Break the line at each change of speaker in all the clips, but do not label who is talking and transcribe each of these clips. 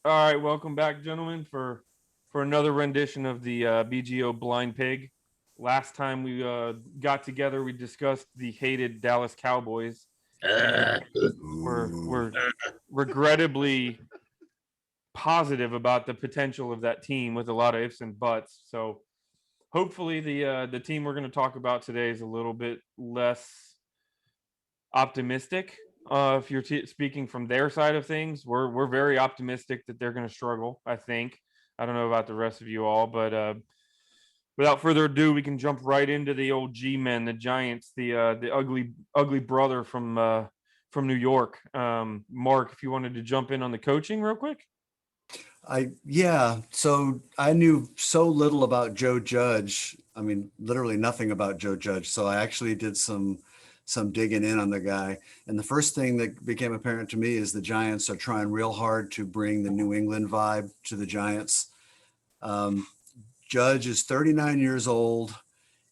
All right, welcome back, gentlemen, for another rendition of the BGO Blind Pig. Last time we got together, we discussed the hated Dallas Cowboys, and we're regrettably positive about the potential of that team with a lot of ifs and buts. So hopefully the team we're going to talk about today is a little bit less optimistic. If you're speaking from their side of things, we're very optimistic that they're going to struggle. I think. I don't know about the rest of you all, but without further ado, we can jump right into the old G-men, the Giants, the ugly brother from New York. Mark, if you wanted to jump in on the coaching real quick.
So I knew so little about Joe Judge. I mean, literally nothing about Joe Judge. So I actually did some digging in on the guy. And the first thing that became apparent to me is the Giants are trying real hard to bring the New England vibe to the Giants. Um, Judge is 39 years old.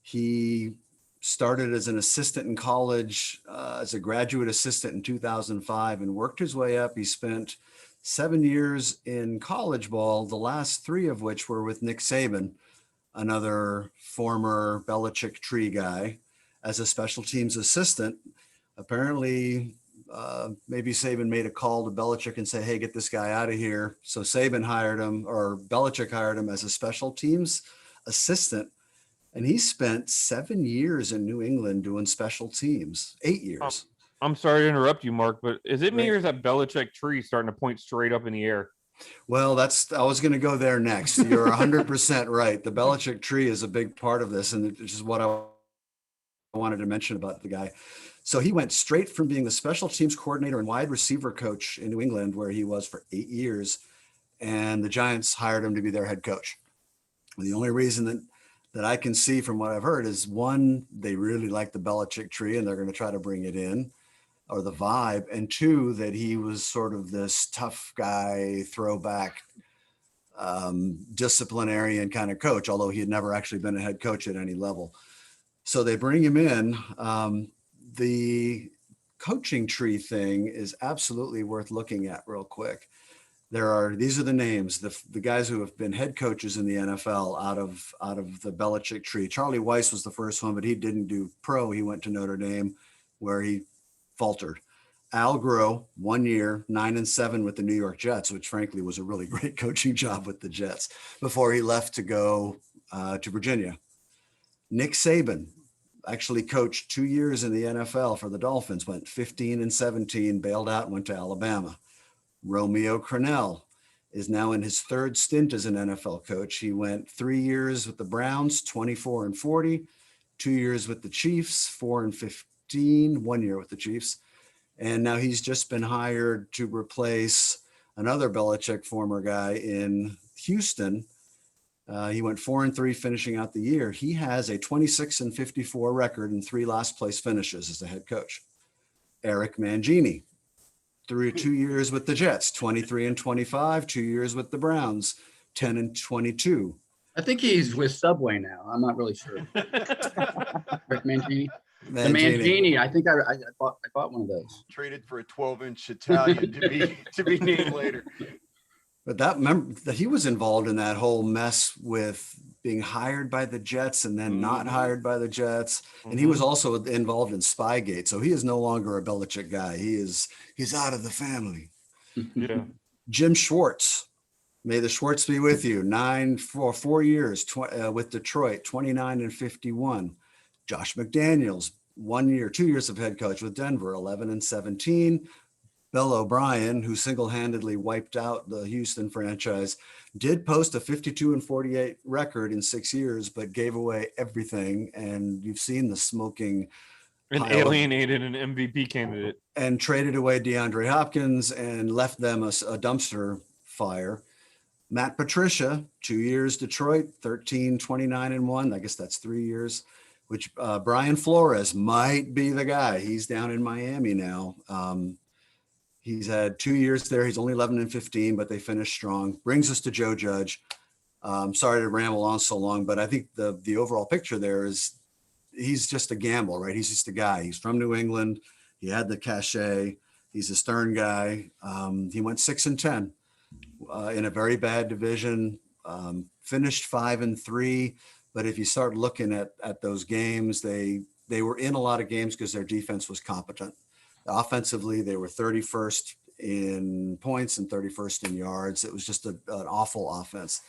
He started as an assistant in college, as a graduate assistant in 2005, and worked his way up. He spent 7 years in college ball, the last three of which were with Nick Saban, another former Belichick tree guy, as a special teams assistant. Apparently, maybe Saban made a call to Belichick and say, hey, get this guy out of here. So Saban hired him, or Belichick hired him as a special teams assistant. And he spent 7 years in New England doing special teams, 8 years.
I'm sorry to interrupt you, Mark, but is it me
Right.
or is that Belichick tree starting to point straight up in the air?
Well, I was going to go there next. You're 100% right. The Belichick tree is a big part of this. And this is what I wanted to mention about the guy. So he went straight from being the special teams coordinator and wide receiver coach in New England, where he was for 8 years. And the Giants hired him to be their head coach. The only reason that I can see from what I've heard is, one, they really like the Belichick tree and they're going to try to bring it in, or the vibe. And two, that he was sort of this tough guy, throwback, disciplinarian kind of coach, although he had never actually been a head coach at any level. So they bring him in. The coaching tree thing is absolutely worth looking at real quick. These are the names, the guys who have been head coaches in the NFL out of the Belichick tree. Charlie Weiss was the first one, but he didn't do pro. He went to Notre Dame, where he faltered. Al Groh, 1 year, 9-7 with the New York Jets, which frankly was a really great coaching job with the Jets, before he left to go to Virginia. Nick Saban actually coached 2 years in the NFL for the Dolphins, went 15-17, bailed out, went to Alabama. Romeo Crennel is now in his third stint as an NFL coach. He went 3 years with the Browns, 24-40, 2 years with the Chiefs, 4-15, 1 year with the Chiefs. And now he's just been hired to replace another Belichick former guy in Houston. He went 4-3, finishing out the year. He has a 26-54 record and 3 last place finishes as the head coach. Eric Mangini, through 2 years with the Jets, 23-25, 2 years with the Browns, 10-22.
I think he's with Subway now. I'm not really sure. Rick Mangini. The Mangini. I think I bought one of those.
Traded for a 12-inch Italian to be named later.
But he was involved in that whole mess with being hired by the Jets and then not hired by the Jets. And he was also involved in Spygate. So he is no longer a Belichick guy. He's out of the family.
Yeah.
Jim Schwartz, may the Schwartz be with you. 4 years with Detroit, 29-51. Josh McDaniels, 1 year, 2 years of head coach with Denver, 11-17. Bill O'Brien, who single-handedly wiped out the Houston franchise, did post a 52-48 record in 6 years, but gave away everything. And you've seen the smoking.
And alienated an MVP candidate.
And traded away DeAndre Hopkins and left them a dumpster fire. Matt Patricia, 2 years Detroit, 13-29-1. I guess that's 3 years. Which Brian Flores might be the guy. He's down in Miami now. He's had 2 years there. He's only 11-15, but they finished strong. Brings us to Joe Judge. Sorry to ramble on so long, but I think the overall picture there is he's just a gamble, right? He's just a guy. He's from New England. He had the cachet. He's a stern guy. He went 6-10 in a very bad division, finished 5-3. But if you start looking at those games, they were in a lot of games because their defense was competent. Offensively, they were 31st in points and 31st in yards. It was just an awful offense.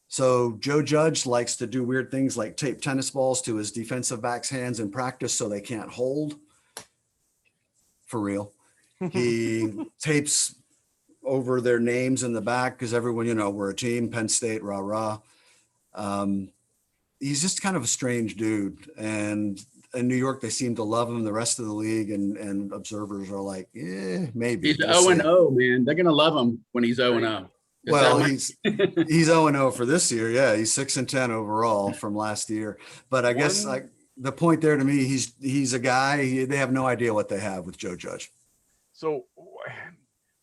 So Joe Judge likes to do weird things like tape tennis balls to his defensive backs' hands in practice so they can't hold. For real. He tapes over their names in the back because everyone, we're a team, Penn State, rah, rah. He's just kind of a strange dude. And in New York, they seem to love him. The rest of the league and observers are like, maybe.
He's 0-0, man. They're going to love him when he's 0-0.
Well, he's 0-0 for this year. Yeah, he's 6-10 overall from last year. But I guess the point there to me, he's a guy. They have no idea what they have with Joe Judge.
So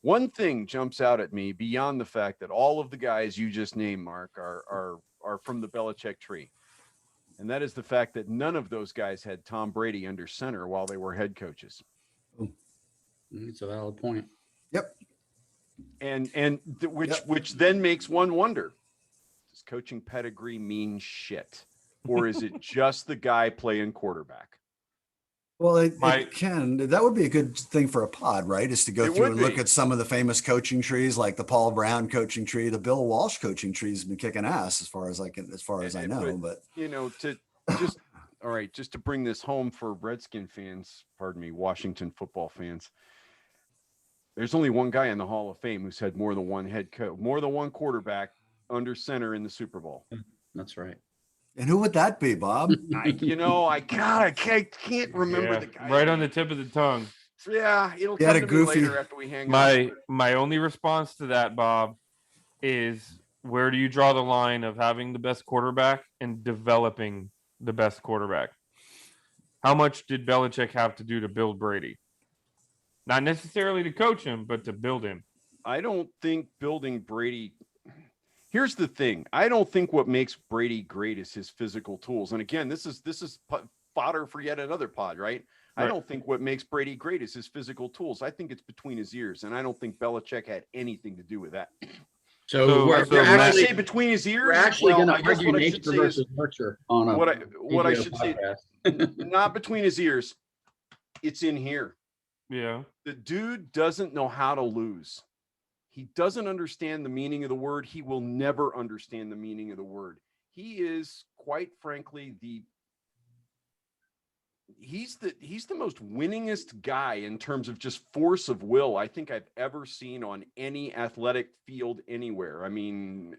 one thing jumps out at me beyond the fact that all of the guys you just named, Mark, are from the Belichick tree. And that is the fact that none of those guys had Tom Brady under center while they were head coaches.
It's a valid point.
Yep.
Which then makes one wonder, does coaching pedigree mean shit? Or is it just the guy playing quarterback?
Well, it can. That would be a good thing for a pod, right? Is to go through and look at some of the famous coaching trees, like the Paul Brown coaching tree. The Bill Walsh coaching tree has been kicking ass as far as I know. But just to bring this home for Redskin fans, pardon me, Washington football fans. There's only one guy in the Hall of Fame who's had more than one head coach, more than one quarterback under center in the Super Bowl.
That's right.
And who would that be, Bob?
I can't remember the guy.
Right on the tip of the tongue.
Yeah, it'll come to me later after we hang up.
My only response to that, Bob, is where do you draw the line of having the best quarterback and developing the best quarterback? How much did Belichick have to do to build Brady? Not necessarily to coach him, but to build him.
I don't think building Brady. Here's the thing. I don't think what makes Brady great is his physical tools. And again, this is fodder for yet another pod, right? I don't think what makes Brady great is his physical tools. I think it's between his ears, and I don't think Belichick had anything to do with that.
So we're
actually say between his ears.
We're actually going to argue nature versus nurture on a
what I should say. Not between his ears. It's in here.
Yeah.
The dude doesn't know how to lose. He doesn't understand the meaning of the word. He will never understand the meaning of the word. He is, quite frankly, he's the most winningest guy in terms of just force of will I think I've ever seen on any athletic field anywhere. I mean,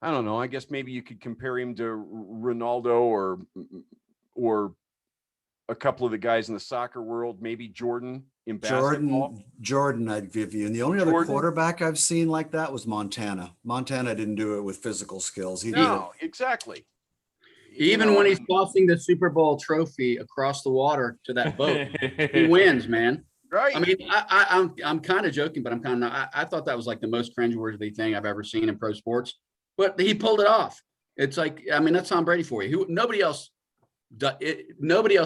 I don't know. I guess maybe you could compare him to Ronaldo or a couple of the guys in the soccer world, maybe Jordan in basketball.
Jordan, I'd give you. And the only other quarterback I've seen like that was Montana. Montana didn't do it with physical skills. He did it.
Exactly.
Even when he's tossing the Super Bowl trophy across the water to that boat, he wins, man.
Right.
I mean, I'm kind of joking, but I'm kind of not. I thought that was like the most cringeworthy thing I've ever seen in pro sports, but he pulled it off. It's like, I mean, that's Tom Brady for you. Nobody else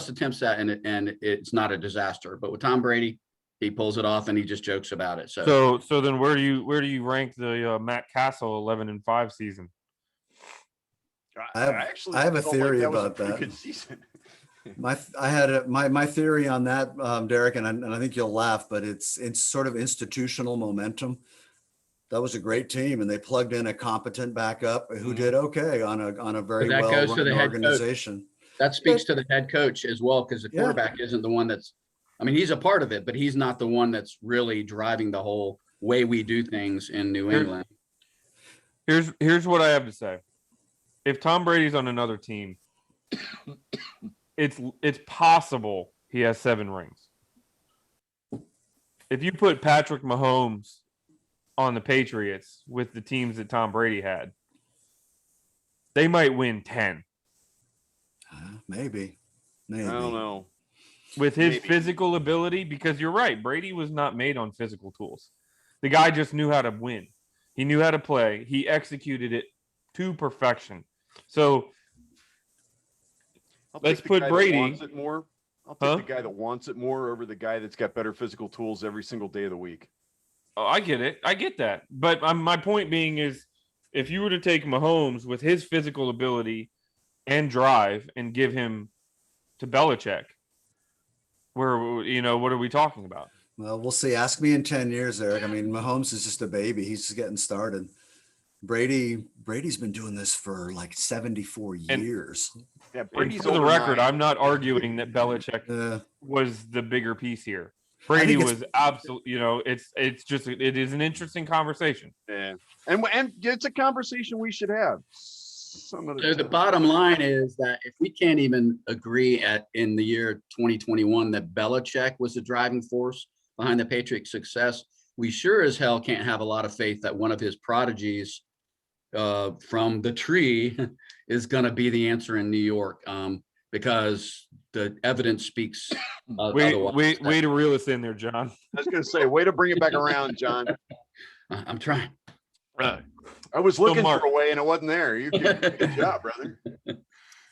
attempts that, and it's not a disaster. But with Tom Brady, he pulls it off, and he just jokes about it.
So then where do you rank the Matt Castle 11-5 season?
I have a theory about that.
Good season.
My theory on that, Derek, and I think you'll laugh, but it's sort of institutional momentum. That was a great team, and they plugged in a competent backup who did okay on a very well-run organization.
That speaks to the head coach as well, because the quarterback isn't the one that's, I mean, he's a part of it, but he's not the one that's really driving the whole way we do things in New England.
Here's what I have to say. If Tom Brady's on another team, it's possible he has 7 rings. If you put Patrick Mahomes on the Patriots with the teams that Tom Brady had, they might win 10.
Maybe.
I don't know.
With his physical ability, because you're right, Brady was not made on physical tools. The guy just knew how to win. He knew how to play. He executed it to perfection. So let's put Brady.
I'll take the guy that wants it more over the guy that's got better physical tools every single day of the week.
Oh, I get it. I get that. But my point being is, if you were to take Mahomes with his physical ability and drive and give him to Belichick, where, you know, what are we talking about?
Well, we'll see. Ask me in 10 years, Eric. I mean, Mahomes is just a baby. He's just getting started. Brady's been doing this for like 74
And-
years.
Yeah,
And
Brady's
for the
older
record,
than I
I'm not arguing that Belichick
Uh,
was the bigger piece here.
I
Brady
think it's-
was absolutely, you know, it's just, it is an interesting conversation.
Yeah, and it's a conversation we should have. Some of
So the bottom line is that if we can't even agree in the year 2021 that Belichick was the driving force behind the Patriots' success, we sure as hell can't have a lot of faith that one of his prodigies from the tree is going to be the answer in New York, because the evidence speaks otherwise.
Way to reel us in there, John.
I was going to say, way to bring it back around, John.
I'm trying.
I was looking
Mark-
for a way and it wasn't there. You did a good job, brother.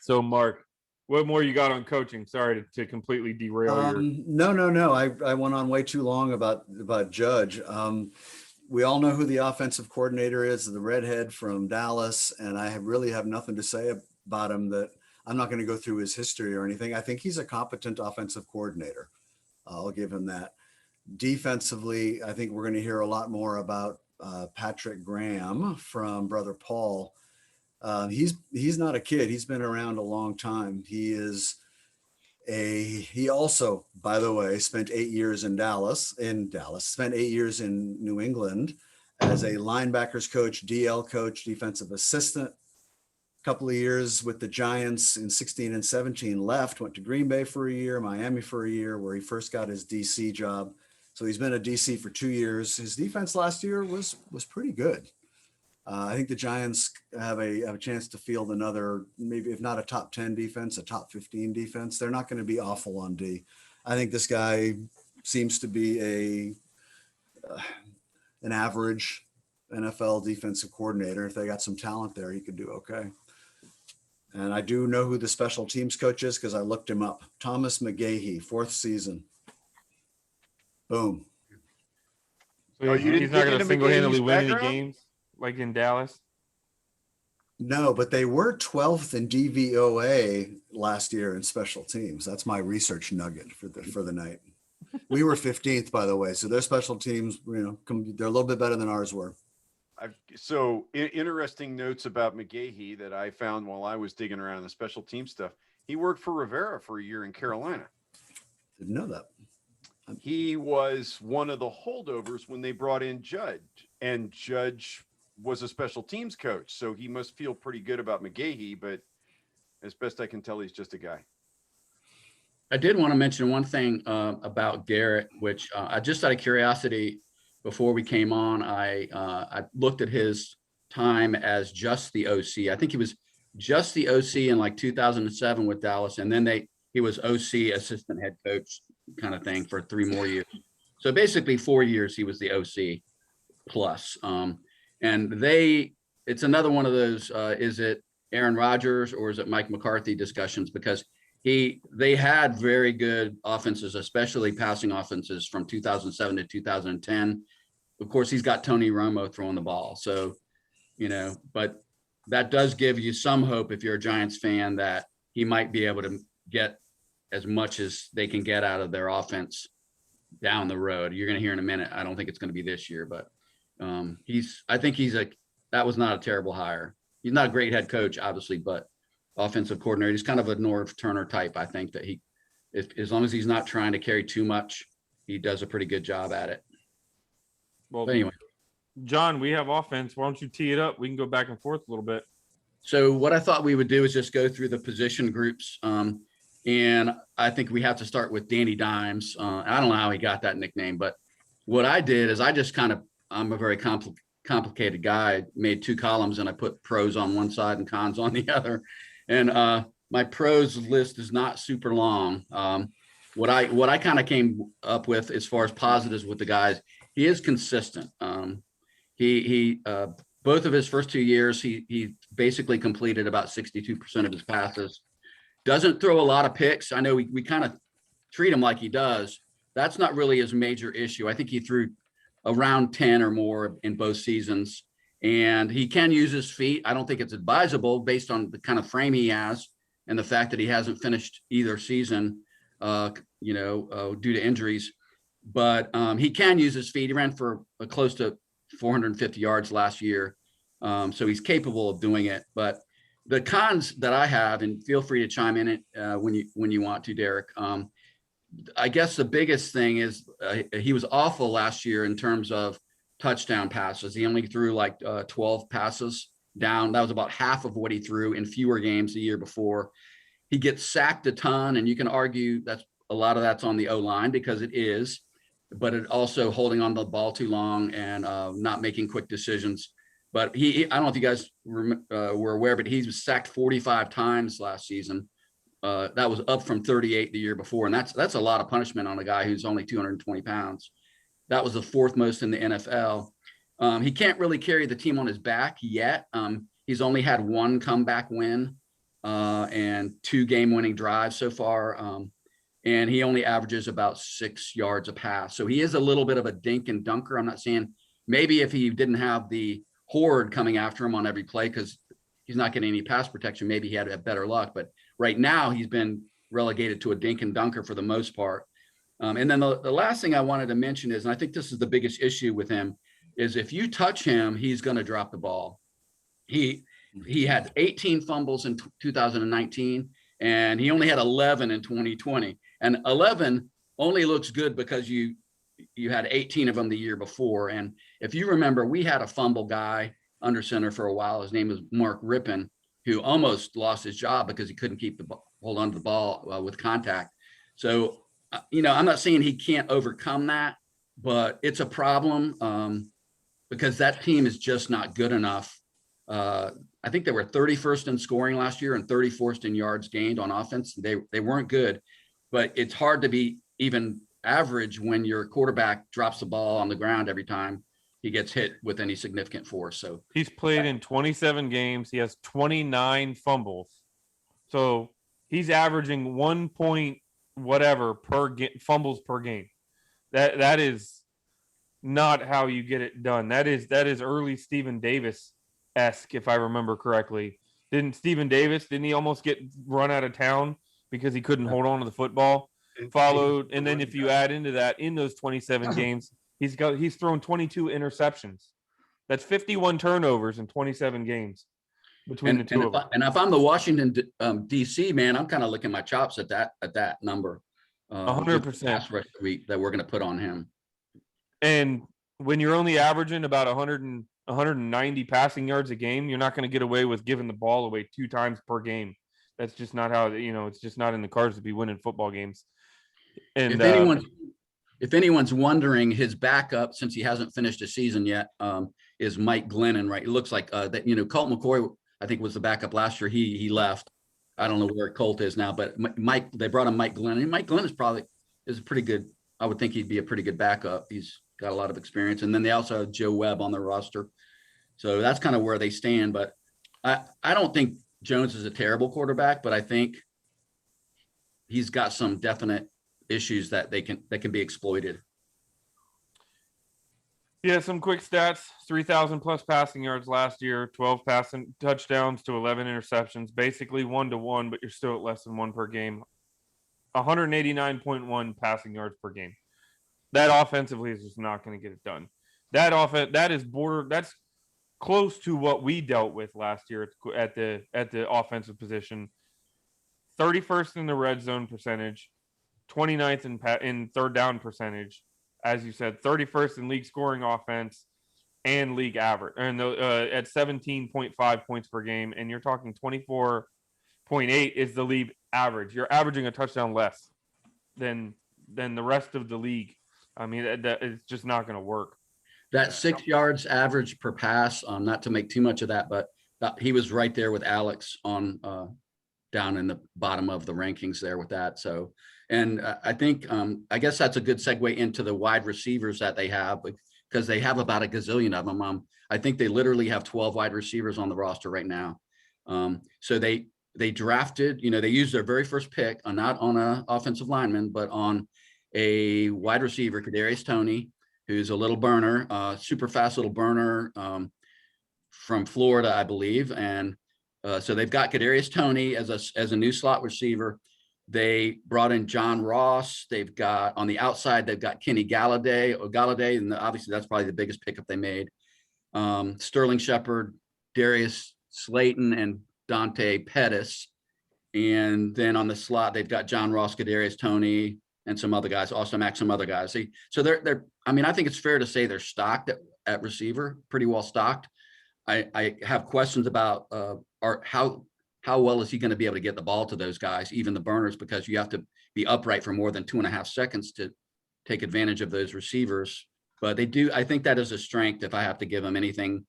So, Mark, what more you got on coaching? Sorry to completely derail your.
no. I went on way too long about Judge. We all know who the offensive coordinator is, the redhead from Dallas, and I really have nothing to say about him. That I'm not going to go through his history or anything. I think he's a competent offensive coordinator. I'll give him that. Defensively, I think we're going to hear a lot more about Patrick Graham from Brother Paul. He's not a kid. He's been around a long time. He also, by the way, spent 8 years in Dallas, spent 8 years in New England as a linebackers coach, DL coach, defensive assistant. A couple of years with the Giants in 16 and 17, left, went to Green Bay for a year, Miami for a year, where he first got his DC job. So he's been a DC for 2 years. His defense last year was pretty good. I think the Giants have a chance to field another, maybe if not a top 10 defense, a top 15 defense. They're not going to be awful on D. I think this guy seems to be an average NFL defensive coordinator. If they got some talent there, he could do okay. And I do know who the special teams coach is because I looked him up. Thomas McGahee, 4th season. Boom.
So
Oh,
he's
you didn't
not
dig
going to
into
single-handedly
McGahee's
win any
background?
games like in Dallas.
No, but they were 12th in DVOA last year in special teams. That's my research nugget for the night. We were 15th, by the way. So their special teams, they're a little bit better than ours were.
Interesting notes about McGahee that I found while I was digging around the special team stuff. He worked for Rivera for a year in Carolina.
Didn't know that.
He was one of the holdovers when they brought in Judge, and Judge was a special teams coach. So he must feel pretty good about McGahee, but as best I can tell, he's just a guy.
I did want to mention one thing about Garrett, which I just out of curiosity, before we came on, I looked at his time as just the OC. I think he was just the OC in like 2007 with Dallas, and then he was OC assistant head coach kind of thing for 3 more years. So basically 4 years he was the OC plus. And it's another one of those, is it Aaron Rodgers or is it Mike McCarthy discussions? Because they had very good offenses, especially passing offenses from 2007 to 2010. Of course, he's got Tony Romo throwing the ball. So, but that does give you some hope if you're a Giants fan that he might be able to get as much as they can get out of their offense down the road. You're going to hear in a minute. I don't think it's going to be this year, but that was not a terrible hire. He's not a great head coach, obviously, but offensive coordinator, he's kind of a Norv Turner type. I think that as long as he's not trying to carry too much, he does a pretty good job at it.
Well,
But anyway,
John, we have offense. Why don't you tee it up? We can go back and forth a little bit.
so what I thought we would do is just go through the position groups. And I think we have to start with Danny Dimes. I don't know how he got that nickname, but what I did is I'm a very complicated guy, made 2 columns and I put pros on one side and cons on the other. And my pros list is not super long. What I kind of came up with as far as positives with the guys, he is consistent. He both of his first 2 years, he basically completed about 62% of his passes. Doesn't throw a lot of picks. I know we kind of treat him like he does. That's not really his major issue. I think he threw around 10 or more in both seasons. And he can use his feet. I don't think it's advisable based on the kind of frame he has and the fact that he hasn't finished either season, due to injuries. But he can use his feet. He ran for close to 450 yards last year. So he's capable of doing it. But the cons that I have, and feel free to chime in it when you want to, Derek. I guess the biggest thing is he was awful last year in terms of touchdown passes. He only threw like 12 passes down. That was about half of what he threw in fewer games the year before. He gets sacked a ton, and you can argue that's a lot of that's on the O-line, because it is, but it also holding on to the ball too long and not making quick decisions. But I don't know if you guys were aware, but he was sacked 45 times last season. That was up from 38 the year before. And that's a lot of punishment on a guy who's only 220 pounds. That was the fourth most in the NFL. He can't really carry the team on his back yet. He's only had one comeback win and 2 game-winning drives so far. And he only averages about 6 yards a pass. So he is a little bit of a dink and dunker. I'm not saying maybe if he didn't have the horde coming after him on every play, because he's not getting any pass protection, maybe he had better luck. But right now he's been relegated to a dink and dunker for the most part. And then the last thing I wanted to mention is, and I think this is the biggest issue with him, is if you touch him, he's going to drop the ball. He had 18 fumbles in 2019, and he only had 11 in 2020. And 11 only looks good because you had 18 of them the year before. And if you remember, we had a fumble guy under center for a while. His name was Mark Rippon, who almost lost his job because he couldn't hold on to the ball with contact. So, I'm not saying he can't overcome that, but it's a problem because that team is just not good enough. I think they were 31st in scoring last year and 34st in yards gained on offense. They weren't good, but it's hard to be even average when your quarterback drops the ball on the ground every time he gets hit with any significant force. So
he's played in 27 games. He has 29 fumbles. So he's averaging 1 point whatever per fumbles per game. That is not how you get it done. That is early Stephen Davis-esque, if I remember correctly. Didn't he almost get run out of town because he couldn't hold on to the football? Followed, and then if you add into that, in those 27 games, he's thrown 22 interceptions. That's 51 turnovers in 27 games between the two of them.
And if I'm the Washington DC man, I'm kind of licking my chops at that number.
100%
that we're going to put on him.
And when you're only averaging about 190 passing yards a game, you're not going to get away with giving the ball away 2 times per game. That's just not how, it's just not in the cards to be winning football games. And
if anyone's wondering, his backup, since he hasn't finished a season yet, is Mike Glennon, right? It looks like that, Colt McCoy, I think, was the backup last year. He left. I don't know where Colt is now, but they brought him Mike Glennon. And Mike Glennon is a pretty good, I would think he'd be a pretty good backup. He's got a lot of experience. And then they also have Joe Webb on their roster. So that's kind of where they stand. But I don't think Jones is a terrible quarterback, but I think he's got some definite issues that can be exploited.
Yeah, some quick stats: 3,000 plus passing yards last year, 12 passing touchdowns to 11 interceptions, basically 1-to-1, but you're still at less than 1 per game. 189.1 passing yards per game. That offensively is just not going to get it done. That offense, that's close to what we dealt with last year at the offensive position. 31st in the red zone percentage, 29th in third down percentage. As you said, 31st in league scoring offense and league average, and at 17.5 points per game. And you're talking 24.8 is the league average. You're averaging a touchdown less than the rest of the league. I mean, that it's just not going to work.
That 6 yards average per pass, not to make too much of that, but he was right there with Alex on down in the bottom of the rankings there with that. So, and I think, I guess that's a good segue into the wide receivers that they have, because they have about a gazillion of them. I think they literally have 12 wide receivers on the roster right now. So they drafted, they used their very first pick, not on an offensive lineman, but on a wide receiver, Kadarius Toney, who's a little burner, super fast little burner from Florida, I believe. And so they've got Kadarius Toney as a new slot receiver. They brought in John Ross. They've got on the outside, they've got Kenny Galladay, and obviously that's probably the biggest pickup they made. Sterling Shepard, Darius Slayton, and Dante Pettis. And then on the slot, they've got John Ross, Kadarius Toney, and some other guys, Austin Mack, some other guys. So they're. I mean, I think it's fair to say they're stocked at receiver, pretty well stocked. I have questions about how well is he going to be able to get the ball to those guys, even the burners, because you have to be upright for more than 2.5 seconds to take advantage of those receivers. But they do. I think that is a strength. If I have to give them anything,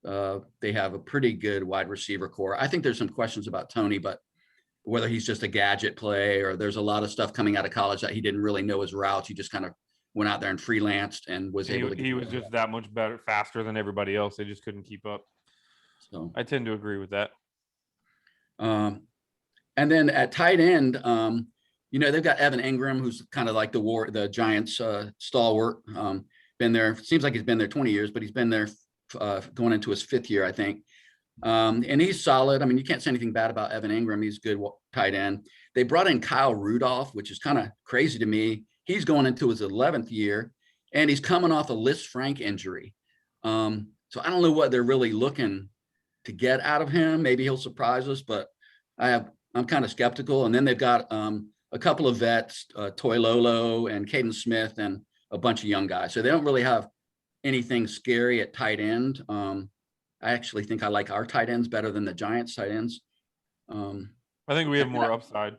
they have a pretty good wide receiver core. I think there's some questions about Toney, but whether he's just a gadget play or there's a lot of stuff coming out of college that he didn't really know his routes. He just kind of went out there and freelanced and was able to get.
He was just that much better, faster than everybody else. They just couldn't keep up.
So
I tend to agree with that.
and then at tight end, they've got Evan Ingram, who's kind of like the Giants stalwart. Been there, seems like he's been there 20 years, but he's been there going into his 5th year, I think. And he's solid. I mean, you can't say anything bad about Evan Ingram. He's good tight end. They brought in Kyle Rudolph, which is kind of crazy to me. He's going into his 11th year, and he's coming off a Liz Frank injury. So I don't know what they're really looking to get out of him. Maybe he'll surprise us, but I'm kind of skeptical. And then they've got a couple of vets, Toy Lolo and Caden Smith, and a bunch of young guys. So they don't really have anything scary at tight end. I actually think I like our tight ends better than the Giants tight ends.
I think we have more upside.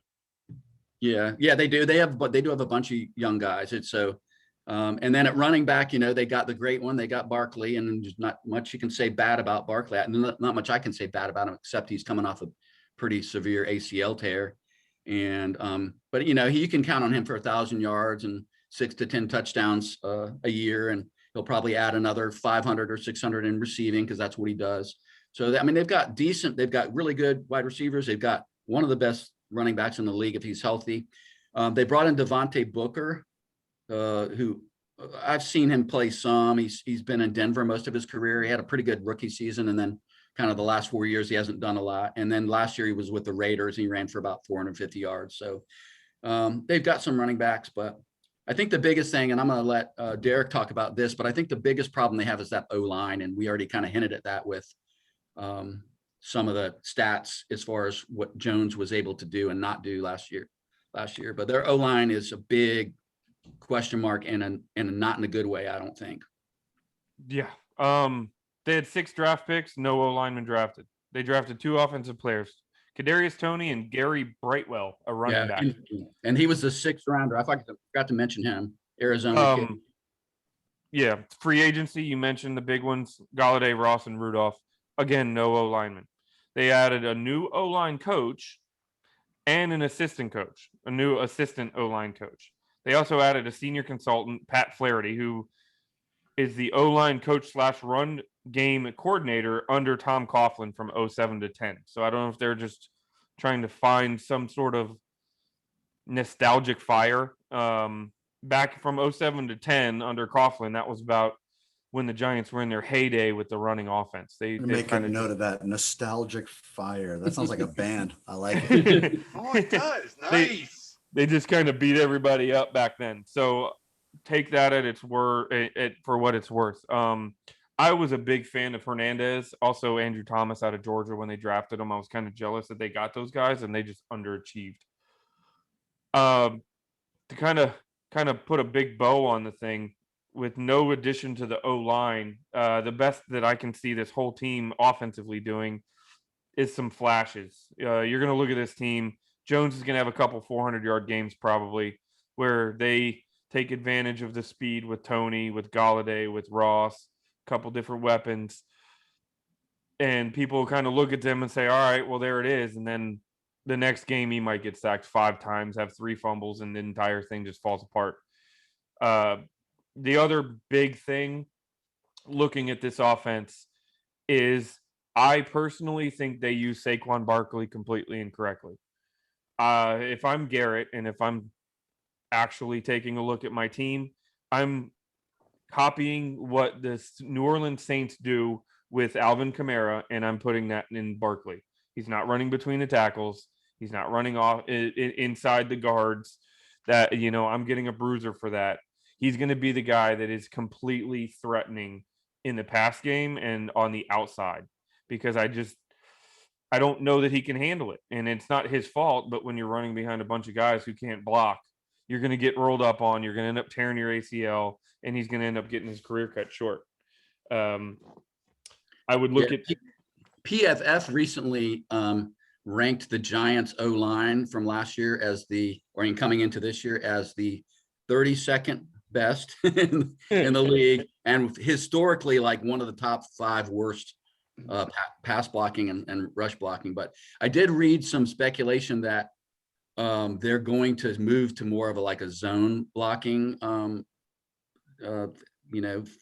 Yeah, they do. They do have a bunch of young guys. It's so, and then at running back, they got the great one. They got Barkley, and there's not much you can say bad about Barkley. Not much I can say bad about him, except he's coming off a pretty severe ACL tear. And but you can count on him for 1,000 yards and 6 to 10 touchdowns a year, and he'll probably add another 500 or 600 in receiving because that's what he does. So they've got really good wide receivers. They've got one of the best running backs in the league if he's healthy. They brought in Devontae Booker, who I've seen him play some. He's been in Denver most of his career. He had a pretty good rookie season, and then kind of the last 4 years he hasn't done a lot. And then last year he was with the Raiders and he ran for about 450 yards. So they've got some running backs, but I think the biggest thing, and I'm going to let Derek talk about this, but I think the biggest problem they have is that O-line, and we already kind of hinted at that with some of the stats as far as what Jones was able to do and not do last year. But their O-line is a big question mark and not in a good way, I don't think.
Yeah. They had 6 draft picks, no O-lineman drafted. They drafted 2 offensive players, Kadarius Toney and Gary Brightwell, a running back.
And he was the 6th rounder. I forgot to mention him, Arizona kid.
Yeah, free agency, you mentioned the big ones, Galladay, Ross, and Rudolph. Again, no O-lineman. They added a new O-line coach and an assistant coach, a new assistant O-line coach. They also added a senior consultant, Pat Flaherty, who is the O-line coach / run game coordinator under Tom Coughlin from 07 to 10. So I don't know if they're just trying to find some sort of nostalgic fire. Back from 07 to 10 under Coughlin, that was about when the Giants were in their heyday with the running offense. They
make a note of that. Nostalgic fire. That sounds like a band. I like it.
Oh, it does. Nice.
They just kind of beat everybody up back then. So take that at its word for what it's worth. I was a big fan of Hernandez, also Andrew Thomas out of Georgia when they drafted him. I was kind of jealous that they got those guys and they just underachieved. To kind of put a big bow on the thing, with no addition to the O-line, the best that I can see this whole team offensively doing is some flashes. You're going to look at this team. Jones is going to have a couple 400-yard games probably, where they take advantage of the speed with Toney, with Galladay, with Ross, a couple different weapons. And people kind of look at them and say, all right, well, there it is. And then the next game, he might get sacked 5 times, have 3 fumbles, and the entire thing just falls apart. The other big thing looking at this offense is I personally think they use Saquon Barkley completely incorrectly. If I'm Garrett and if I'm actually taking a look at my team, I'm copying what the New Orleans Saints do with Alvin Kamara, and I'm putting that in Barkley. He's not running between the tackles. He's not running off inside the guards. That, you know, I'm getting a bruiser for that. He's going to be the guy that is completely threatening in the pass game and on the outside, because I don't know that he can handle it. And it's not his fault, but when you're running behind a bunch of guys who can't block, you're going to get rolled up on. You're going to end up tearing your ACL, and he's going to end up getting his career cut short. I would look at
PFF recently ranked the Giants O-line from last year coming into this year as the 32nd best in the league, and historically like one of the top 5 worst pass blocking and rush blocking. But I did read some speculation that they're going to move to more of a zone blocking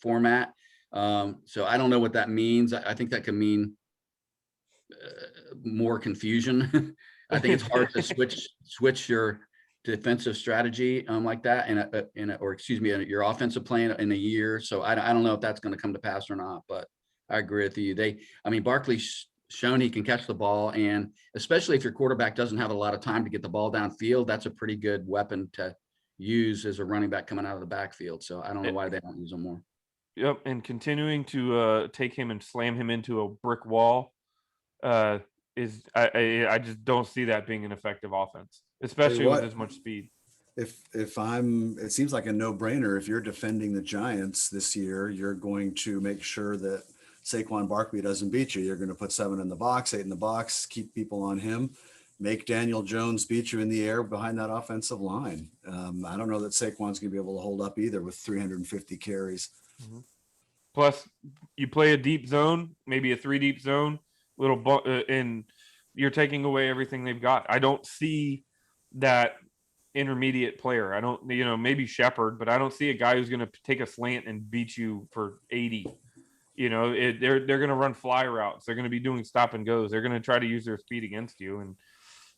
format. So I don't know what that means. I think that could mean more confusion. I think it's hard to switch your defensive strategy like that your offensive plan in a year. So I don't know if that's going to come to pass or not, but I agree with you. Barkley's shown he can catch the ball, and especially if your quarterback doesn't have a lot of time to get the ball downfield, that's a pretty good weapon to use as a running back coming out of the backfield. So I don't know why they don't use him more.
Yep, and continuing to take him and slam him into a brick wall I just don't see that being an effective offense, especially with as much speed.
It seems like a no-brainer. If you're defending the Giants this year, you're going to make sure that Saquon Barkley doesn't beat you. You're going to put 7 in the box, 8 in the box, keep people on him, make Daniel Jones beat you in the air behind that offensive line. I don't know that Saquon's going to be able to hold up either with 350 carries.
Mm-hmm. Plus, you play a deep zone, maybe a 3 deep zone, and you're taking away everything they've got. I don't see that intermediate player. I don't, maybe Shepard, but I don't see a guy who's going to take a slant and beat you for 80. They're going to run fly routes. They're going to be doing stop and goes. They're going to try to use their speed against you. And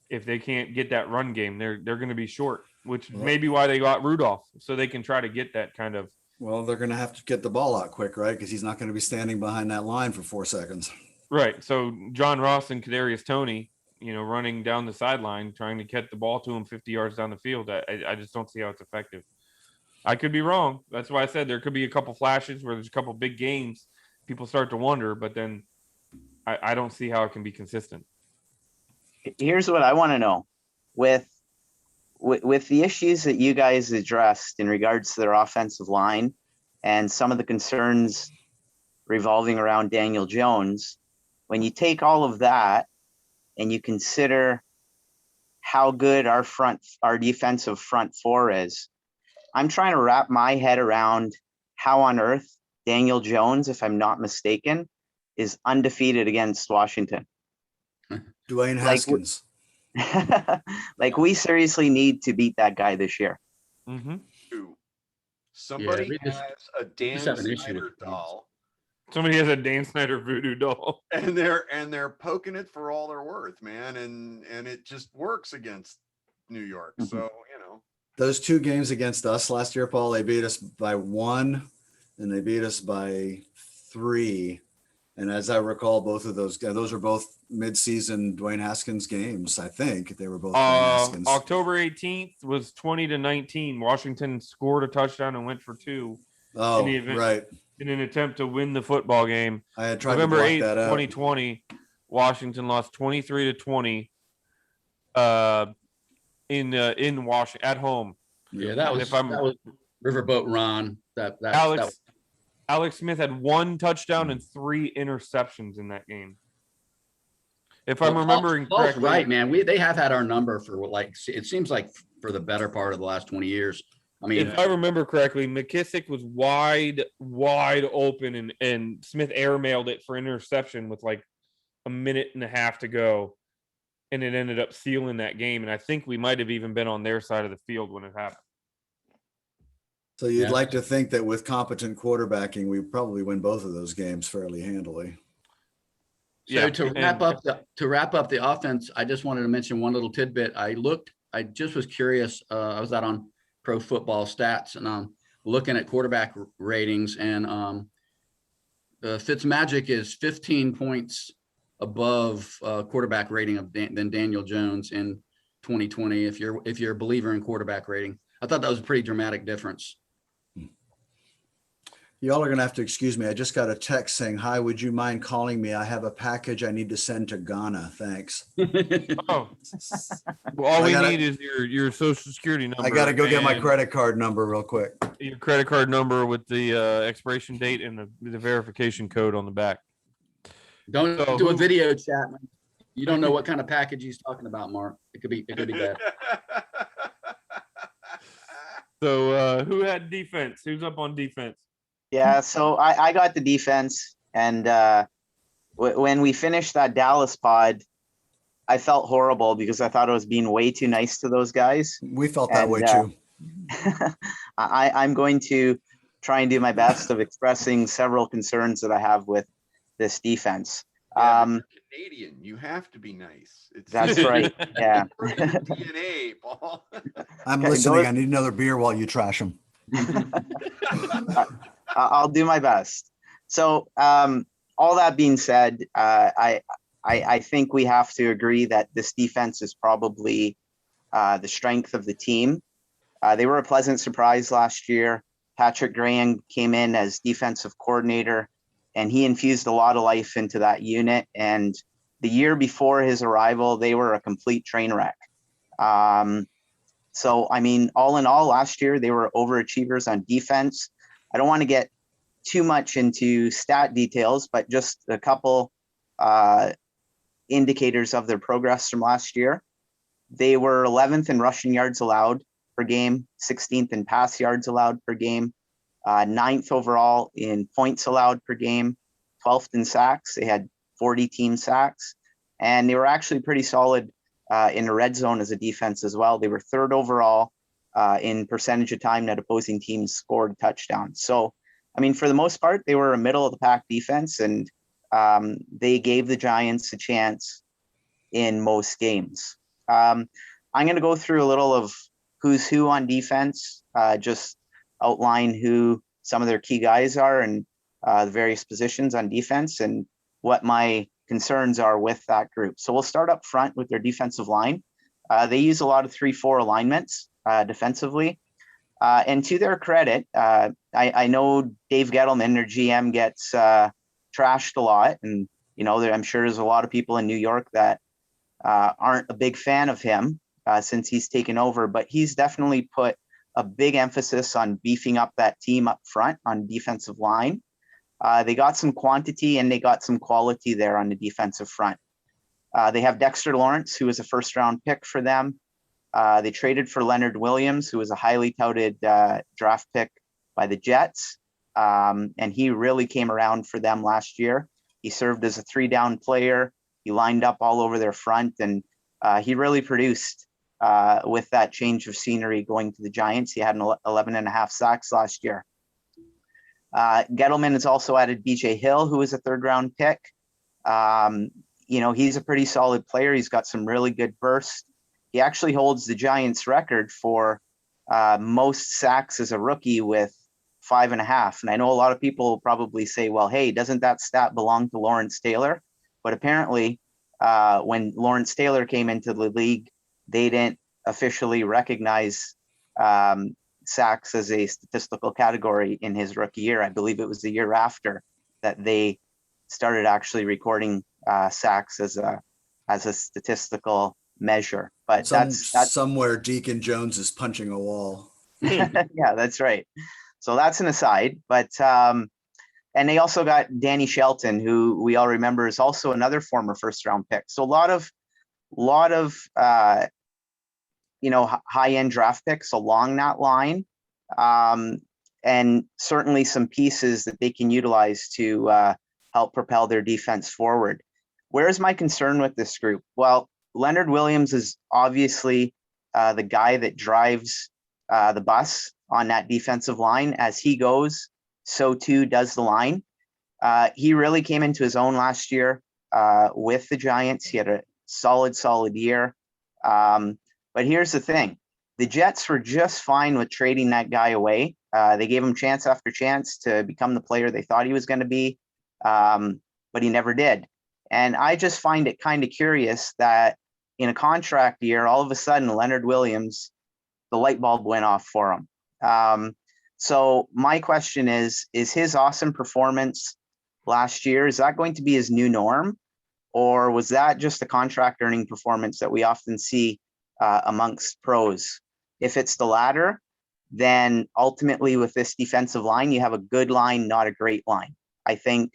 if they can't get that run game, they're going to be short, which may be why they got Rudolph, so they can try to get that kind of.
Well, they're going to have to get the ball out quick, right? Because he's not going to be standing behind that line for 4 seconds.
Right. So John Ross and Kadarius Toney, running down the sideline, trying to get the ball to him 50 yards down the field. I just don't see how it's effective. I could be wrong. That's why I said there could be a couple flashes where there's a couple big games. People start to wonder, but then I don't see how it can be consistent.
Here's what I want to know. With the issues that you guys addressed in regards to their offensive line and some of the concerns revolving around Daniel Jones, when you take all of that and you consider how good our defensive front 4 is, I'm trying to wrap my head around how on earth Daniel Jones, if I'm not mistaken, is undefeated against Washington.
Dwayne Haskins.
We seriously need to beat that guy this year.
Mm-hmm.
Somebody has a Dan Snyder doll.
Somebody has a Dan Snyder voodoo doll,
and they're poking it for all they're worth, man, and it just works against New York. Mm-hmm. So
those 2 games against us last year, Paul, they beat us by 1, and they beat us by 3. And as I recall, both of those are both mid-season Dwayne Haskins games. I think they were both.
October 18th was 20-19. Washington scored a touchdown and went for 2.
Oh,
in the event, right. In an attempt to win the football game.
I had tried
November
to block 8th,
that 2020, Washington lost 23-20 in Washington at home.
Yeah, that was Riverboat Ron.
Alex Smith had 1 touchdown and 3 interceptions in that game. If I'm remembering correctly,
right, man. They have had our number for it seems like for the better part of the last 20 years. I mean,
if I remember correctly, McKissick was wide open, and Smith airmailed it for interception with a minute and a half to go, and it ended up sealing that game. And I think we might have even been on their side of the field when it happened.
So you'd like to think that with competent quarterbacking, we probably win both of those games fairly handily.
So to wrap up the offense, I just wanted to mention one little tidbit. I just was curious. I was out on Pro Football Stats, and looking at quarterback ratings, and Fitzmagic is 15 points above quarterback rating than Daniel Jones in 2020. If you're a believer in quarterback rating, I thought that was a pretty dramatic difference.
Y'all are going to have to excuse me. I just got a text saying, "Hi, would you mind calling me? I have a package I need to send to Ghana. Thanks."
Oh, well, all
I
we
gotta-
need is your social security number.
I got to go get my
and
credit card number real quick.
Your credit card number with the expiration date and the verification code on the back.
Don't
So
do a
who-
video chat, man. You don't know what kind of package he's talking about, Mark. It could be bad.
So who had defense? Who's up on defense?
Yeah, so I got the defense, and when we finished that Dallas pod, I felt horrible because I thought I was being way too nice to those guys.
We felt that
And,
way too.
I'm going to try and do my best of expressing several concerns that I have with this defense.
Yeah, but you're Canadian, you have to be nice. It's
That's right. Yeah.
in your DNA, Paul.
I'm
Okay,
listening.
go-
I need another beer while you trash them.
I'll do my best. So, all that being said, I think we have to agree that this defense is probably the strength of the team. They were a pleasant surprise last year. Patrick Graham came in as defensive coordinator, and he infused a lot of life into that unit. And the year before his arrival, they were a complete train wreck. So, I mean, all in all, last year, they were overachievers on defense. I don't want to get too much into stat details, but just a couple indicators of their progress from last year. They were 11th in rushing yards allowed per game, 16th in pass yards allowed per game, 9th overall in points allowed per game, 12th in sacks. They had 40 team sacks, and they were actually pretty solid in the red zone as a defense as well. They were 3rd overall in percentage of time that opposing teams scored touchdowns. So, I mean, for the most part, they were a middle of the pack defense, and they gave the Giants a chance in most games. I'm going to go through a little of who's who on defense, just outline who some of their key guys are and the various positions on defense and what my concerns are with that group. So we'll start up front with their defensive line. They use a lot of 3-4 alignments defensively. And to their credit, I know Dave Gettleman, their GM, gets trashed a lot. And, you know, I'm sure there's a lot of people in New York that aren't a big fan of him since he's taken over. But he's definitely put a big emphasis on beefing up that team up front on defensive line. They got some quantity and they got some quality there on the defensive front. They have Dexter Lawrence, who was a 1st-round pick for them. They traded for Leonard Williams, who was a highly touted draft pick by the Jets. And he really came around for them last year. He served as a 3-down player. He lined up all over their front, and he really produced with that change of scenery going to the Giants. He had 11.5 sacks last year. Gettleman has also added BJ Hill, who was a 3rd-round pick. You know, he's a pretty solid player. He's got some really good burst. He actually holds the Giants record for most sacks as a rookie with 5.5. And I know a lot of people will probably say, well, hey, doesn't that stat belong to Lawrence Taylor? But apparently when Lawrence Taylor came into the league, they didn't officially recognize sacks as a statistical category in his rookie year. I believe it was the year after that they started actually recording sacks as a statistical measure. But that's
somewhere Deacon Jones is punching a wall.
Yeah, that's right. So that's an aside. But and they also got Danny Shelton, who we all remember is also another former 1st-round pick. So a lot of you know, high-end draft picks along that line, and certainly some pieces that they can utilize to help propel their defense forward. Where's my concern with this group? Well, Leonard Williams is obviously the guy that drives the bus on that defensive line. As he goes, so too does the line. He really came into his own last year with the Giants. He had a solid year. But here's the thing. The Jets were just fine with trading that guy away. They gave him chance after chance to become the player they thought he was going to be, but he never did. And I just find it kind of curious that in a contract year, all of a sudden, Leonard Williams, the light bulb went off for him. So my question is his awesome performance last year, is that going to be his new norm? Or was that just a contract earning performance that we often see amongst pros? If it's the latter, then ultimately with this defensive line, you have a good line, not a great line. I think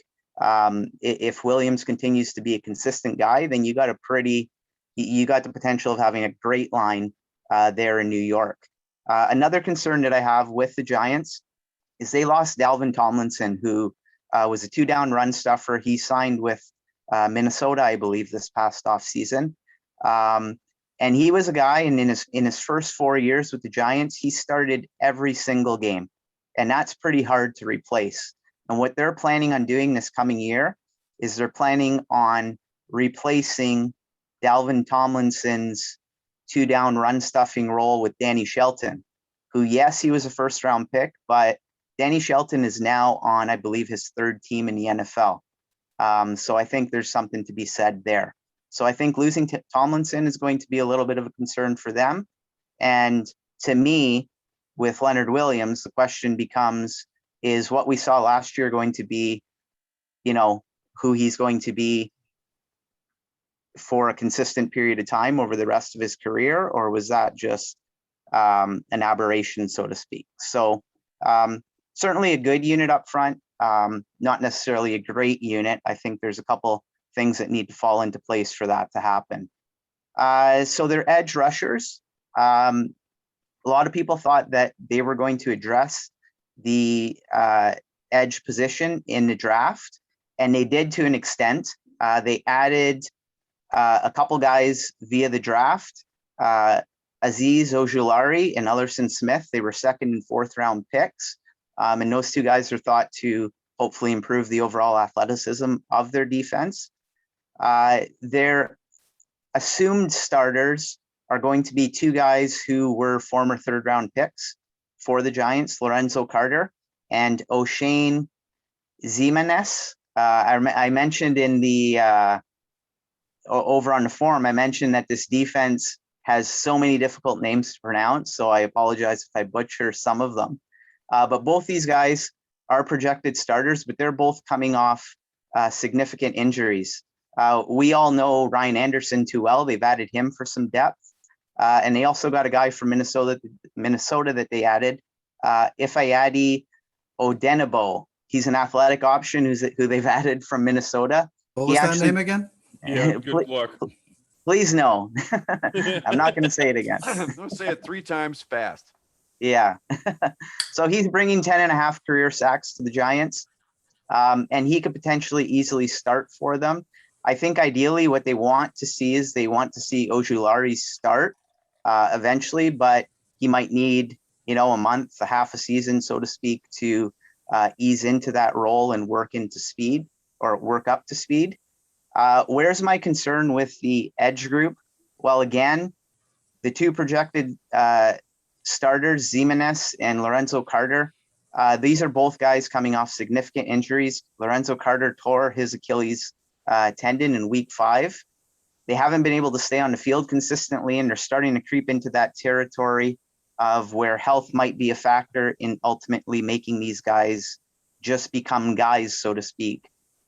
if Williams continues to be a consistent guy, then you got the potential of having a great line there in New York. Another concern that I have with the Giants is they lost Dalvin Tomlinson, who was a 2-down run stuffer. He signed with Minnesota, I believe, this past offseason. And he was a guy, and in his first 4 years with the Giants, he started every single game. And that's pretty hard to replace. And what they're planning on doing this coming year is they're planning on replacing Dalvin Tomlinson's 2-down run stuffing role with Danny Shelton, who, yes, he was a first-round pick, but Danny Shelton is now on, I believe, his 3rd team in the NFL. So I think there's something to be said there. So I think losing Tomlinson is going to be a little bit of a concern for them. And to me, with Leonard Williams, the question becomes, is what we saw last year going to be, who he's going to be for a consistent period of time over the rest of his career, or was that just an aberration, so to speak? So certainly a good unit up front, not necessarily a great unit. I think there's a couple things that need to fall into place for that to happen. So they're edge rushers. A lot of people thought that they were going to address the edge position in the draft, and they did to an extent. They added a couple guys via the draft, Azeez Ojulari and Ellerson Smith. They were 2nd and 4th round picks. And those two guys are thought to hopefully improve the overall athleticism of their defense. Their assumed starters are going to be 2 guys who were former 3rd round picks for the Giants, Lorenzo Carter and O'Shane Ximenez. I mentioned in the over on the forum, I mentioned that this defense has so many difficult names to pronounce, so I apologize if I butcher some of them. But both these guys are projected starters, but they're both coming off significant injuries. We all know Ryan Anderson too well. They've added him for some depth. And they also got a guy from Minnesota that they added, Ifeadi Odenigbo. He's an athletic option who they've added from Minnesota.
What was that name again?
Yeah, good luck.
Please no. I'm not going to say it again.
Don't say it 3 times fast.
Yeah. So he's bringing 10.5 career sacks to the Giants. And he could potentially easily start for them. I think ideally what they want to see is they want to see Ojulari start eventually, but he might need, a month, a half a season, so to speak, to ease into that role and work up to speed. Where's my concern with the edge group? Well, again, the 2 projected starters, Ximenez and Lorenzo Carter, these are both guys coming off significant injuries. Lorenzo Carter tore his Achilles tendon in week 5. They haven't been able to stay on the field consistently, and they're starting to creep into that territory of where health might be a factor in ultimately making these guys just become guys, so to speak,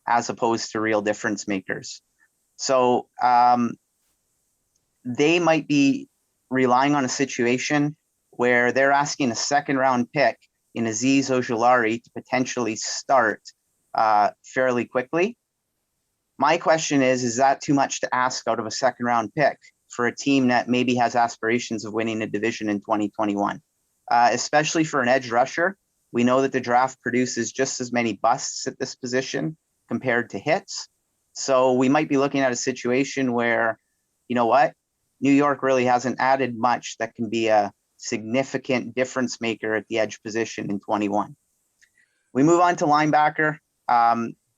as opposed to real difference makers. So they might be relying on a situation where they're asking a 2nd round pick in Azeez Ojulari to potentially start fairly quickly. My question is that too much to ask out of a 2nd round pick for a team that maybe has aspirations of winning a division in 2021, especially for an edge rusher? We know that the draft produces just as many busts at this position compared to hits. So we might be looking at a situation where, New York really hasn't added much that can be a significant difference maker at the edge position in 21. We move on to linebacker.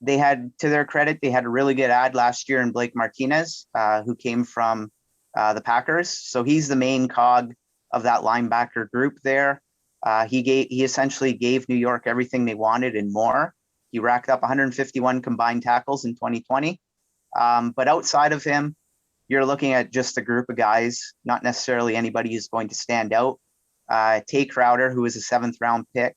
They had, to their credit, they had a really good ad last year in Blake Martinez, who came from the Packers. So he's the main cog that linebacker group there. He essentially gave New York everything they wanted and more. He racked up 151 combined tackles in 2020. But outside of him, you're looking at just a group of guys, not necessarily anybody who's going to stand out. Tay Crowder, who was a 7th round pick,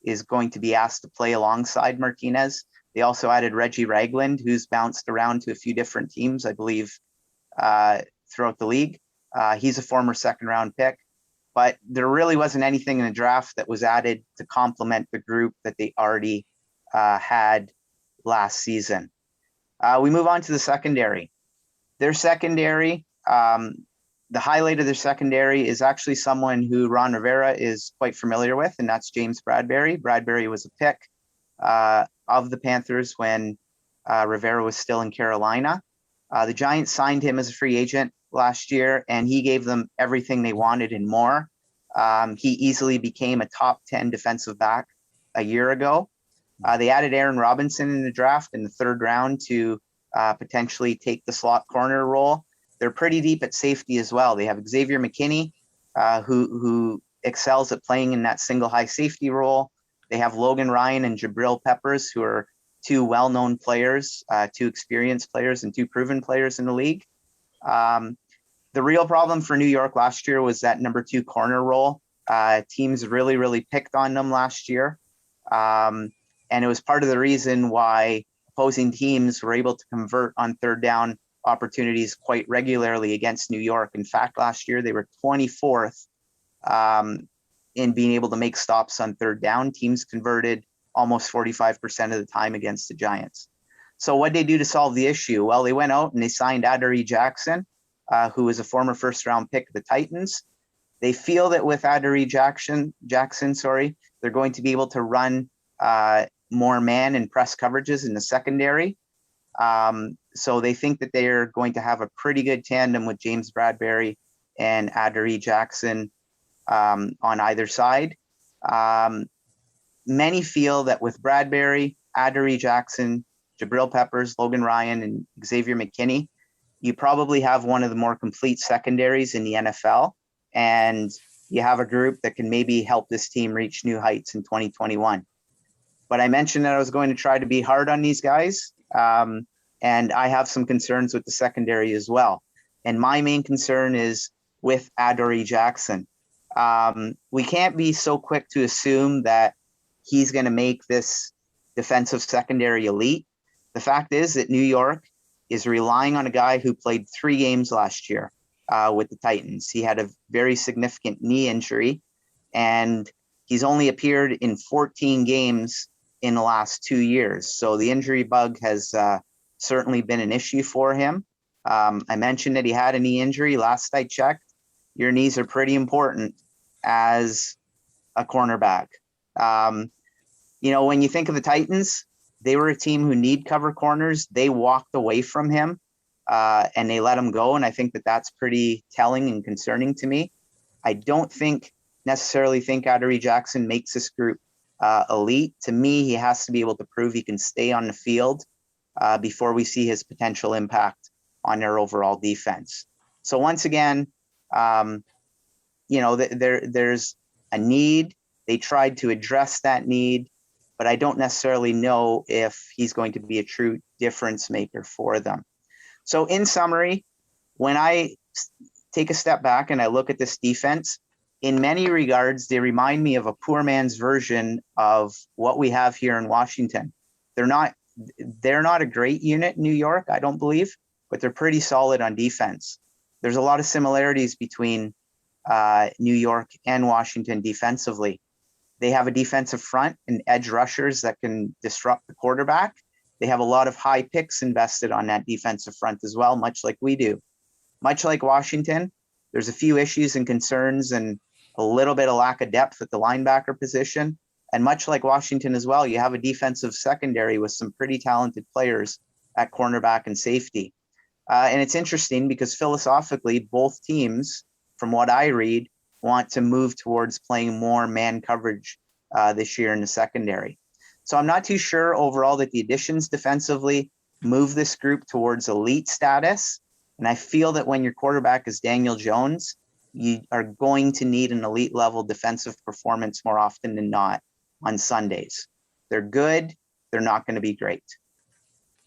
is going to be asked to play alongside Martinez. They also added Reggie Ragland, who's bounced around to a few different teams, I believe, throughout the league. He's a former 2nd round pick, but there really wasn't anything in the draft that was added to complement the group that they already had last season. We move on to the secondary. Their secondary, the highlight of their secondary is actually someone who Ron Rivera is quite familiar with, and that's James Bradbury. Bradbury was a pick of the Panthers when Rivera was still in Carolina. The Giants signed him as a free agent last year, and he gave them everything they wanted and more. He easily became a top 10 defensive back a year ago. They added Aaron Robinson in the draft in the 3rd round to potentially take the slot corner role. They're pretty deep at safety as well. They have Xavier McKinney, who excels at playing in that single high safety role. They have Logan Ryan and Jabril Peppers, who are 2 well-known players, 2 experienced players and 2 proven players in the league. The real problem for New York last year was that number 2 corner role. Teams really picked on them last year. And it was part of the reason why opposing teams were able to convert on 3rd down opportunities quite regularly against New York. In fact, last year they were 24th in being able to make stops on 3rd down. Teams converted almost 45% of the time against the Giants. So what did they do to solve the issue? Well, they went out and they signed Adoree Jackson, who was a former 1st round pick of the Titans. They feel that with Adoree Jackson, they're going to be able to run more man and press coverages in the secondary. So they think that they're going to have a pretty good tandem with James Bradbury and Adoree Jackson on either side. Many feel that with Bradbury, Adoree Jackson, Jabril Peppers, Logan Ryan, and Xavier McKinney, you probably have one of the more complete secondaries in the NFL. And you have a group that can maybe help this team reach new heights in 2021. But I mentioned that I was going to try to be hard on these guys. And I have some concerns with the secondary as well. And my main concern is with Adoree Jackson. We can't be so quick to assume that he's going to make this defensive secondary elite. The fact is that New York is relying on a guy who played 3 games last year with the Titans. He had a very significant knee injury, and he's only appeared in 14 games in the last 2 years. So the injury bug has certainly been an issue for him. I mentioned that he had a knee injury. Last I checked, your knees are pretty important as a cornerback. When you think of the Titans, they were a team who need cover corners. They walked away from him and they let him go. And I think that that's pretty telling and concerning to me. I don't necessarily think Adoree Jackson makes this group elite. To me, he has to be able to prove he can stay on the field before we see his potential impact on their overall defense. So once again, there's a need. They tried to address that need, but I don't necessarily know if he's going to be a true difference maker for them. So in summary, when I take a step back and I look at this defense, in many regards, they remind me of a poor man's version of what we have here in Washington. They're not a great unit in New York, I don't believe, but they're pretty solid on defense. There's a lot of similarities between New York and Washington defensively. They have a defensive front and edge rushers that can disrupt the quarterback. They have a lot of high picks invested on that defensive front as well, much like we do. Much like Washington, there's a few issues and concerns and a little bit of lack of depth at the linebacker position. And much like Washington as well, you have a defensive secondary with some pretty talented players at cornerback and safety. And it's interesting because philosophically, both teams, from what I read, want to move towards playing more man coverage this year in the secondary. So I'm not too sure overall that the additions defensively move this group towards elite status. And I feel that when your quarterback is Daniel Jones, you are going to need an elite level defensive performance more often than not on Sundays. They're good. They're not going to be great.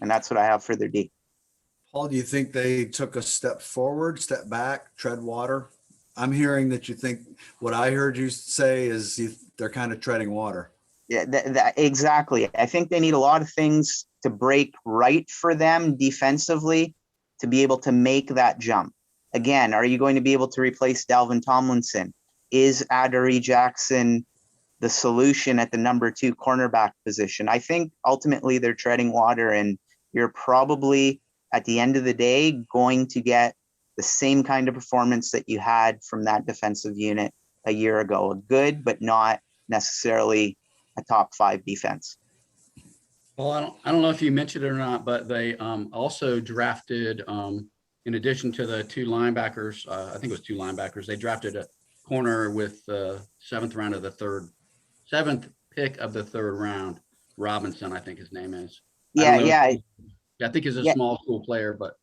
And that's what I have for their D.
Paul, do you think they took a step forward, step back, tread water? I'm hearing that you think what I heard you say is they're kind of treading water.
Yeah, exactly. I think they need a lot of things to break right for them defensively to be able to make that jump. Again, are you going to be able to replace Dalvin Tomlinson? Is Adoree Jackson the solution at the number 2 cornerback position? I think ultimately they're treading water, and you're probably at the end of the day going to get the same kind of performance that you had from that defensive unit a year ago. A good, but not necessarily a top 5 defense.
Well, I don't know if you mentioned it or not, but they also drafted, in addition to the 2 linebackers, I think it was 2 linebackers, they drafted a corner with the 7th pick of the 3rd round. Robinson, I think his name is.
Yeah.
I think he's a small school player, but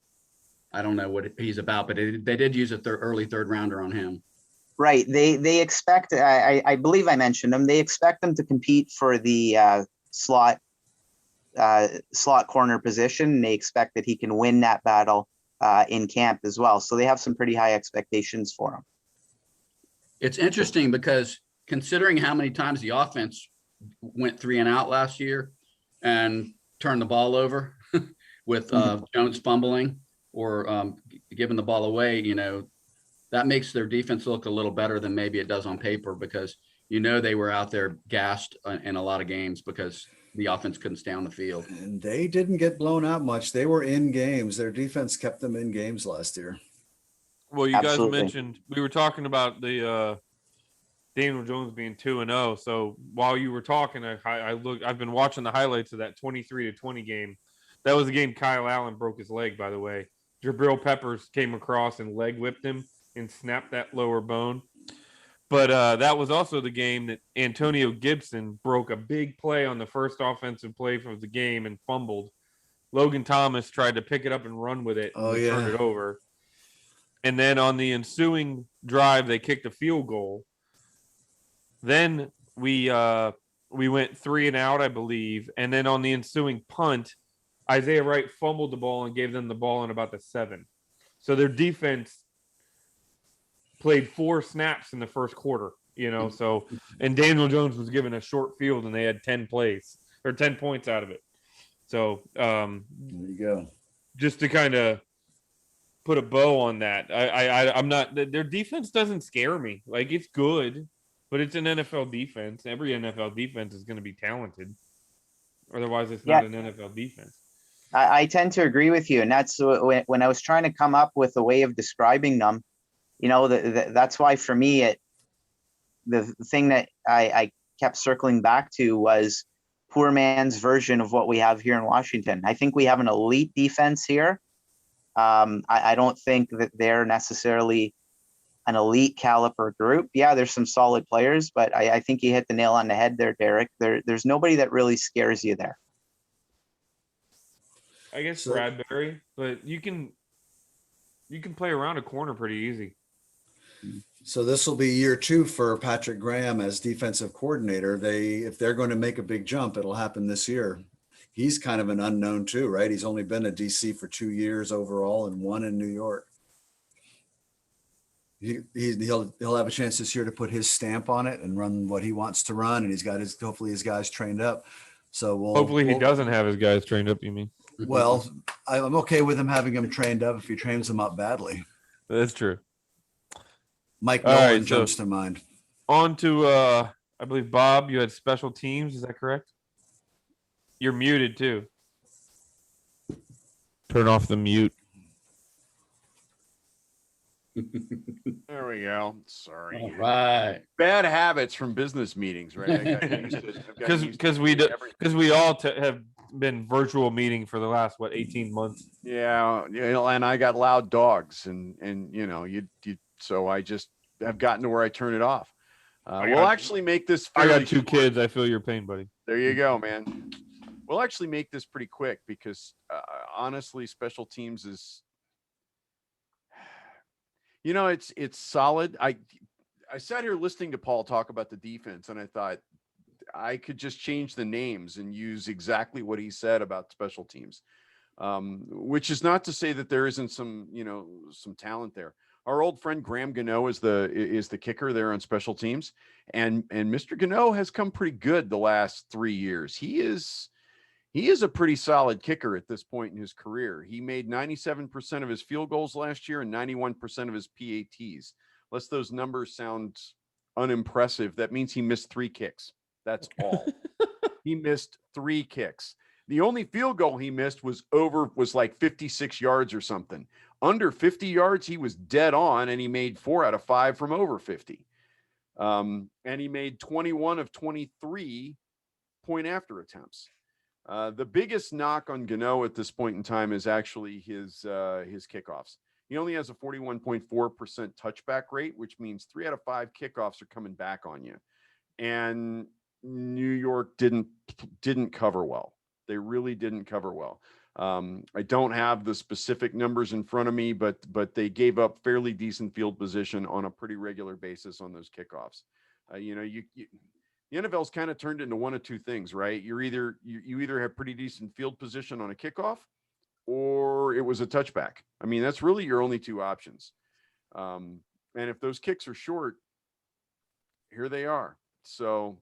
I don't know what he's about. But they did use a early 3rd rounder on him.
Right. They expect, I believe I mentioned them, they expect them to compete for the slot corner position. They expect that he can win that battle in camp as well. So they have some pretty high expectations for him.
It's interesting because considering how many times the offense went 3 and out last year and turned the ball over with Jones fumbling or giving the ball away, that makes their defense look a little better than maybe it does on paper, because they were out there gassed in a lot of games because the offense couldn't stay on the field.
And they didn't get blown out much. They were in games. Their defense kept them in games last year.
Well, you
Absolutely.
guys mentioned, we were talking about the Daniel Jones being 2-0. So while you were talking, I've been watching the highlights of that 23-20 game. That was the game Kyle Allen broke his leg, by the way. Jabril Peppers came across and leg whipped him and snapped that lower bone. But that was also the game that Antonio Gibson broke a big play on the first offensive play of the game and fumbled. Logan Thomas tried to pick it up and run with it and turned it over. And then on the ensuing drive, they kicked a field goal. Then we went 3 and out, I believe. And then on the ensuing punt, Isaiah Wright fumbled the ball and gave them the ball in about the 7. So their defense played 4 snaps in the first quarter, so, and Daniel Jones was given a short field and they had 10 points out of it. So,
there you go.
Just to kind of put a bow on that, I'm not, their defense doesn't scare me. Like, it's good, but it's an NFL defense. Every NFL defense is going to be talented. Otherwise, it's not an NFL defense.
I tend to agree with you. And that's when I was trying to come up with a way of describing them, that's why for me, the thing that I kept circling back to was poor man's version of what we have here in Washington. I think we have an elite defense here. I don't think that they're necessarily an elite caliber group. Yeah, there's some solid players, but I think you hit the nail on the head there, Derek. There's nobody that really scares you there.
I guess Bradbury, but you can play around a corner pretty easy.
So this will be year 2 for Patrick Graham as defensive coordinator. If they're going to make a big jump, it'll happen this year. He's kind of an unknown too, right? He's only been a DC for 2 years overall and 1 in New York. He'll have a chance this year to put his stamp on it and run what he wants to run, and he's got hopefully his guys trained up. So
hopefully he doesn't have his guys trained up. You mean?
Well, I'm okay with him having them trained up if he trains them up badly.
That's true.
Mike Nolan jumps to mind.
On to, I believe, Bob, you had special teams. Is that correct? You're muted, too. Turn off the mute.
There we go. Sorry.
All right.
Bad habits from business meetings, right?
Because we all have been virtual meeting for the last 18 months.
Yeah, and I got loud dogs, and so I just have gotten to where I turn it off. We'll actually make this.
I got 2 kids. I feel your pain, buddy.
There you go, man. We'll actually make this pretty quick because honestly, special teams is. You know, it's solid. I sat here listening to Paul talk about the defense, and I thought I could just change the names and use exactly what he said about special teams. Which is not to say that there isn't some, some talent there. Our old friend Graham Gano is the kicker there on special teams, and Mr. Gano has come pretty good the last 3 years. He is a pretty solid kicker at this point in his career. He made 97% of his field goals last year and 91% of his PATs. Unless those numbers sound unimpressive, that means he missed 3 kicks. That's all. He missed 3 kicks. The only field goal he missed was like 56 yards or something. Under 50 yards, he was dead on, and he made 4 out of 5 from over 50. And he made 21 of 23 point after attempts. The biggest knock on Gano at this point in time is actually his kickoffs. He only has a 41.4% touchback rate, which means 3 out of 5 kickoffs are coming back on you. And New York didn't cover well. They really didn't cover well. I don't have the specific numbers in front of me, but they gave up fairly decent field position on a pretty regular basis on those kickoffs. The NFL's kind of turned into one of two things, right? You either have pretty decent field position on a kickoff, or it was a touchback. I mean, that's really your only 2 options. And if those kicks are short, here they are. So,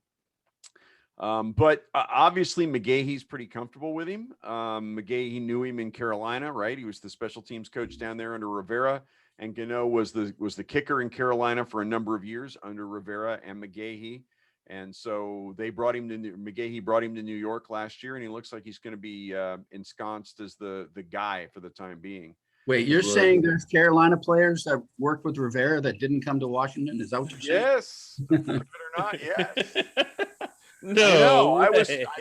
but obviously McGahee's pretty comfortable with him. McGahee knew him in Carolina, right? He was the special teams coach down there under Rivera, and Gano was the kicker in Carolina for a number of years under Rivera and McGahee. And so McGahee brought him to New York last year, and he looks like he's going to be ensconced as the guy for the time being.
Wait, you're saying there's Carolina players that worked with Rivera that didn't come to Washington? Is that what you're saying?
Yes. Believe it or not, yes.
No,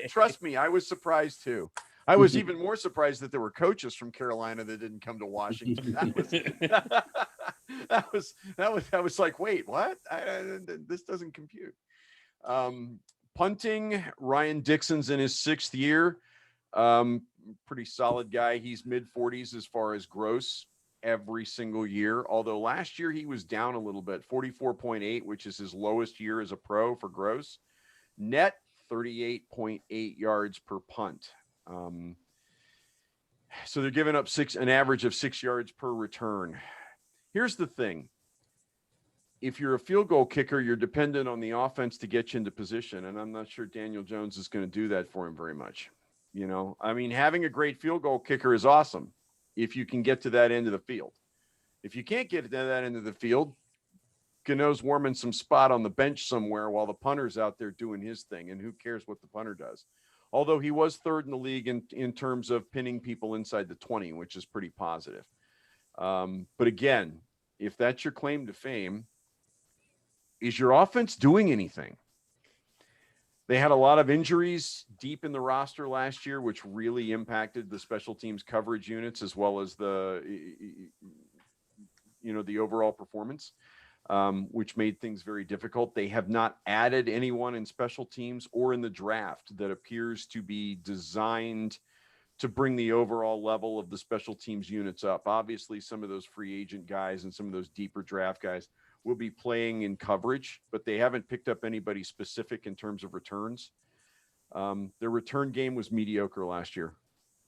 trust me, I was surprised too. I was even more surprised that there were coaches from Carolina that didn't come to Washington. That was like, wait, what? This doesn't compute. Punting, Ryan Dixon's in his 6th year. Pretty solid guy. He's mid-40s as far as gross every single year. Although last year he was down a little bit, 44.8, which is his lowest year as a pro for gross. Net 38.8 yards per punt. So they're giving up an average of 6 yards per return. Here's the thing. If you're a field goal kicker, you're dependent on the offense to get you into position. And I'm not sure Daniel Jones is going to do that for him very much. I mean, having a great field goal kicker is awesome if you can get to that end of the field. If you can't get to that end of the field, Gano's warming some spot on the bench somewhere while the punter's out there doing his thing. And who cares what the punter does? Although he was 3rd in the league in terms of pinning people inside the 20, which is pretty positive. But again, if that's your claim to fame, is your offense doing anything? They had a lot of injuries deep in the roster last year, which really impacted the special teams coverage units as well as the overall performance, which made things very difficult. They have not added anyone in special teams or in the draft that appears to be designed to bring the overall level of the special teams units up. Obviously, some of those free agent guys and some of those deeper draft guys will be playing in coverage, but they haven't picked up anybody specific in terms of returns. Their return game was mediocre last year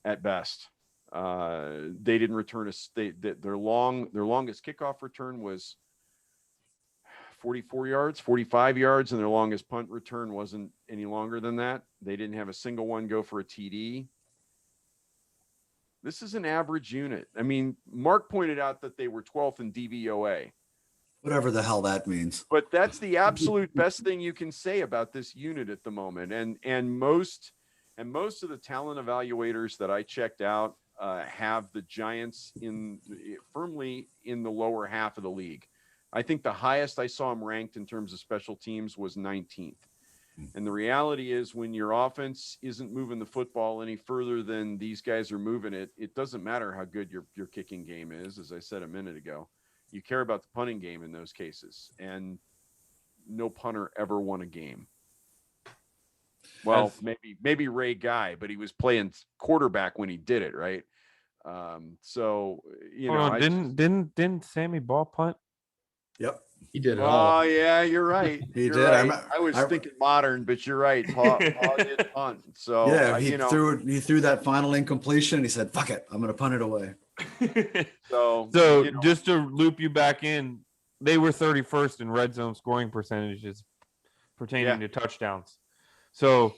at best. They didn't return their longest kickoff return was 44 yards, 45 yards, and their longest punt return wasn't any longer than that. They didn't have a single one go for a TD. This is an average unit. I mean, Mark pointed out that they were 12th in DVOA.
Whatever the hell that means.
But that's the absolute best thing you can say about this unit at the moment. And most of the talent evaluators that I checked out have the Giants firmly in the lower half of the league. I think the highest I saw them ranked in terms of special teams was 19th. And the reality is, when your offense isn't moving the football any further than these guys are moving it, it doesn't matter how good your kicking game is, as I said a minute ago. You care about the punting game in those cases, and no punter ever won a game. Well, maybe Ray Guy, but he was playing quarterback when he did it, right? So, you
Hold
know,
on, didn't Sammy Ball punt?
Yep.
He did it all.
oh yeah, you're right.
He
You're
did.
right. I was thinking modern, but you're right. Paul did punt. So
Yeah, he
you know,
threw that final incompletion. He said, "Fuck it, I'm going to punt it away."
so
So
you know,
just to loop you back in, they were 31st in red zone scoring percentages pertaining to touchdowns. So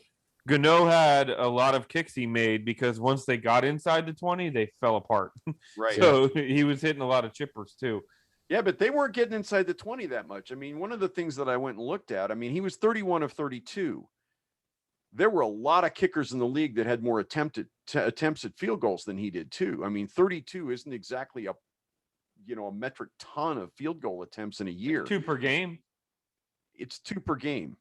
Gano had a lot of kicks he made because once they got inside the 20, they fell apart.
right.
So he was hitting a lot of chippers too.
Yeah, but they weren't getting inside the 20 that much. I mean, one of the things that I went and looked at, I mean, he was 31 of 32. There were a lot of kickers in the league that had more attempts at field goals than he did too. I mean, 32 isn't exactly a metric ton of field goal attempts in a year.
2 per game.
It's 2 per game.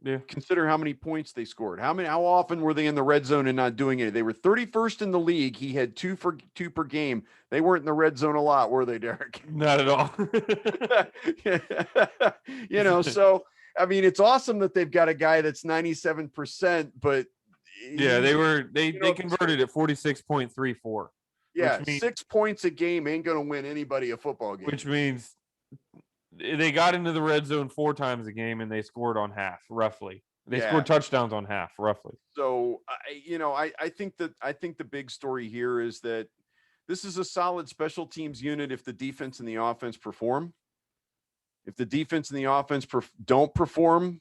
Yeah.
Consider how many points they scored. How often were they in the red zone and not doing it? They were 31st in the league. He had 2 per game. They weren't in the red zone a lot, were they, Derek?
Not at all.
So I mean, it's awesome that they've got a guy that's 97%, but
yeah, they converted at 46.34.
Yeah,
which means,
6 points a game ain't gonna win anybody a football game.
which means they got into the red zone 4 times a game and they scored on half, roughly. They scored touchdowns on half, roughly.
So I think the big story here is that this is a solid special teams unit if the defense and the offense perform. If the defense and the offense don't perform,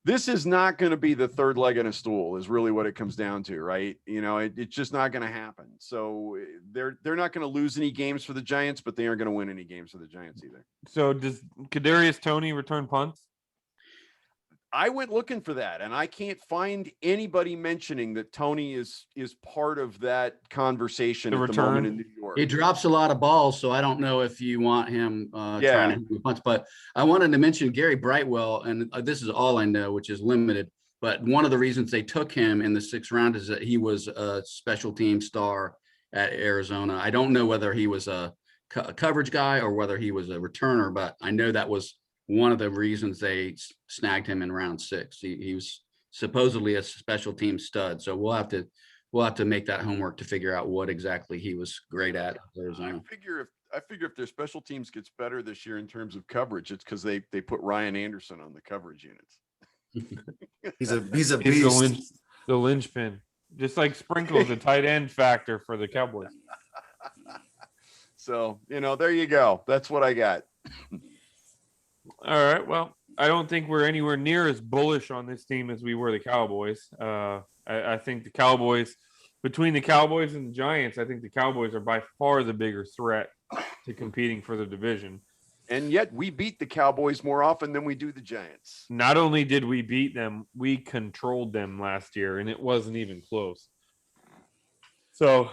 this is not going to be the third leg in a stool is really what it comes down to, right? It's just not going to happen. So they're not going to lose any games for the Giants, but they aren't going to win any games for the Giants either.
So does Kadarius Toney return punts?
I went looking for that, and I can't find anybody mentioning that Toney is part of that conversation
The
at
return?
the moment in New York.
He drops a lot of balls, so I don't know if you want him trying to hit punts. But I wanted to mention Gary Brightwell, and this is all I know, which is limited. But one of the reasons they took him in the 6th round is that he was a special team star at Arizona. I don't know whether he was a coverage guy or whether he was a returner, but I know that was one of the reasons they snagged him in round 6. He was supposedly a special team stud. So we'll have to make that homework to figure out what exactly he was great at Arizona.
I figure if their special teams gets better this year in terms of coverage, it's because they put Ryan Anderson on the coverage units.
He's a beast.
The linchpin, just like Sprinkle's a tight end factor for the Cowboys.
So there you go. That's what I got.
All right. Well, I don't think we're anywhere near as bullish on this team as we were the Cowboys. I think the Cowboys, between the Cowboys and the Giants, I think the Cowboys are by far the bigger threat to competing for the division.
And yet we beat the Cowboys more often than we do the Giants.
Not only did we beat them, we controlled them last year, and it wasn't even close. So,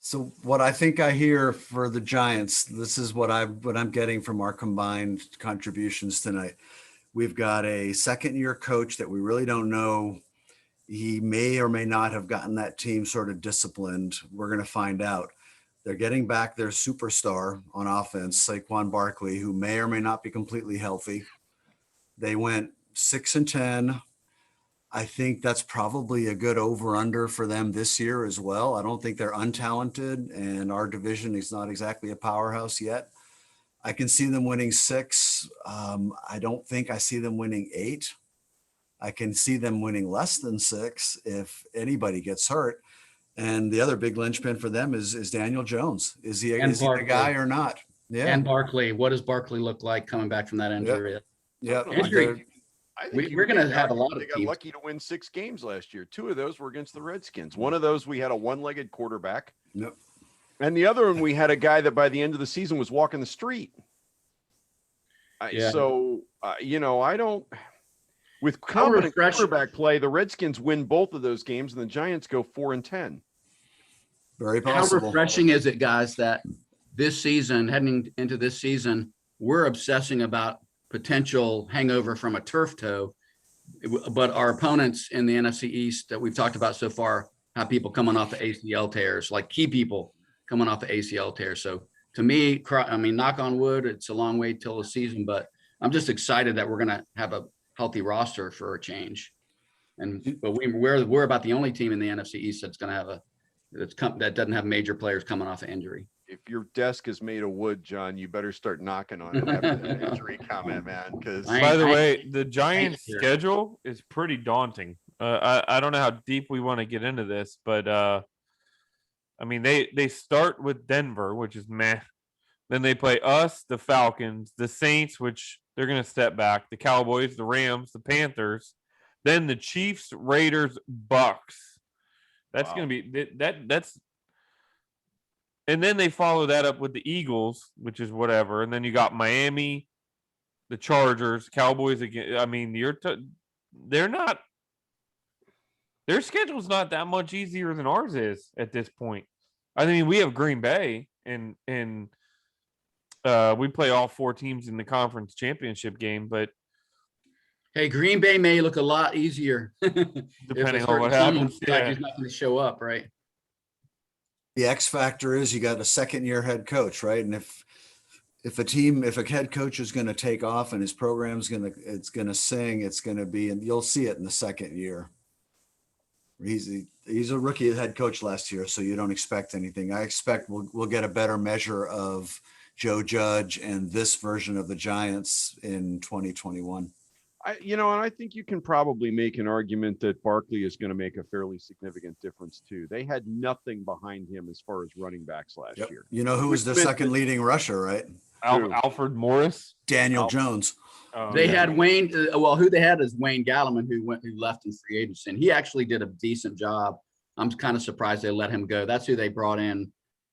So what I think I hear for the Giants, this is what I'm getting from our combined contributions tonight. We've got a second-year coach that we really don't know. He may or may not have gotten that team sort of disciplined. We're going to find out. They're getting back their superstar on offense, Saquon Barkley, who may or may not be completely healthy. They went 6-10. I think that's probably a good over-under for them this year as well. I don't think they're untalented, and our division is not exactly a powerhouse yet. I can see them winning 6. I don't think I see them winning 8. I can see them winning less than 6 if anybody gets hurt. And the other big linchpin for them is Daniel Jones. Is he a guy or not? Yeah.
And Barkley, what does Barkley look like coming back from that injury?
Yeah.
Injury.
I think
We're going to have a lot of
They got
teams.
lucky to win 6 games last year. 2 of those were against the Redskins. One of those we had a one-legged quarterback.
Yep.
And the other one we had a guy that by the end of the season was walking the street.
Yeah.
So, I don't. With competent quarterback play, the Redskins win both of those games, and the Giants go 4-10.
Very
How
possible.
refreshing is it, guys, that this season, heading into this season, we're obsessing about potential hangover from a turf toe, but our opponents in the NFC East that we've talked about so far have people coming off the ACL tears, like key people coming off the ACL tears. So to me, knock on wood, it's a long way till the season, but I'm just excited that we're going to have a healthy roster for a change. But we're about the only team in the NFC East that's going to have that doesn't have major players coming off of injury.
If your desk is made of wood, John, you better start knocking on it after that injury comment, man. Because
By the way, the Giants' schedule is pretty daunting. I don't know how deep we want to get into this, but I mean they start with Denver, which is meh. Then they play us, the Falcons, the Saints, which they're going to step back, the Cowboys, the Rams, the Panthers, then the Chiefs, Raiders, Bucks. That's going to be that's. And then they follow that up with the Eagles, which is whatever. And then you got Miami, the Chargers, Cowboys again. I mean, they're not. Their schedule's not that much easier than ours is at this point. I mean, we have Green Bay, and we play all 4 teams in the conference championship game. But
hey, Green Bay may look a lot easier
depending on what happens.
Like he's not going to show up, right?
The X factor is you got a second-year head coach, right? And if a head coach is going to take off and his program's going to sing, it's going to be, and you'll see it in the second year. He's a rookie head coach last year, so you don't expect anything. I expect we'll get a better measure of Joe Judge and this version of the Giants in 2021.
And I think you can probably make an argument that Barkley is going to make a fairly significant difference too. They had nothing behind him as far as running backs last year.
You know who was their second leading rusher, right?
Alfred Morris,
Daniel Jones.
They had Wayne. Who they had is Wayne Galliman, who left in free agency, and he actually did a decent job. I'm kind of surprised they let him go. That's who they brought in.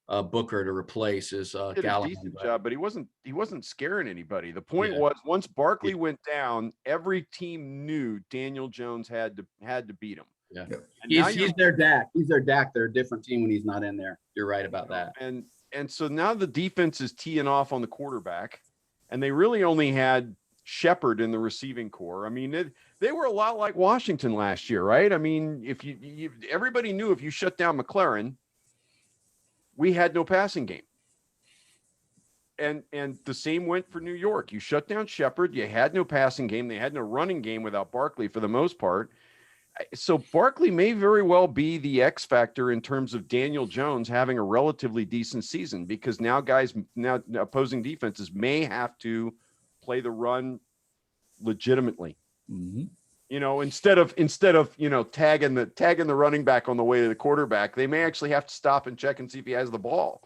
Booker to replace is
did
Galliman.
A decent job, but he wasn't scaring anybody. The point was, once Barkley went down, every team knew Daniel Jones had to beat him.
Yeah, he's their Dak. He's their Dak. They're a different team when he's not in there. You're right about that.
And so now the defense is teeing off on the quarterback, and they really only had Shepard in the receiving core. I mean, they were a lot like Washington last year, right? I mean, if you everybody knew if you shut down McLaren, we had no passing game. And the same went for New York. You shut down Shepard, you had no passing game. They had no running game without Barkley for the most part. So Barkley may very well be the X factor in terms of Daniel Jones having a relatively decent season, because now opposing defenses may have to play the run legitimately.
Mm-hmm.
Instead of tagging the running back on the way to the quarterback, they may actually have to stop and check and see if he has the ball.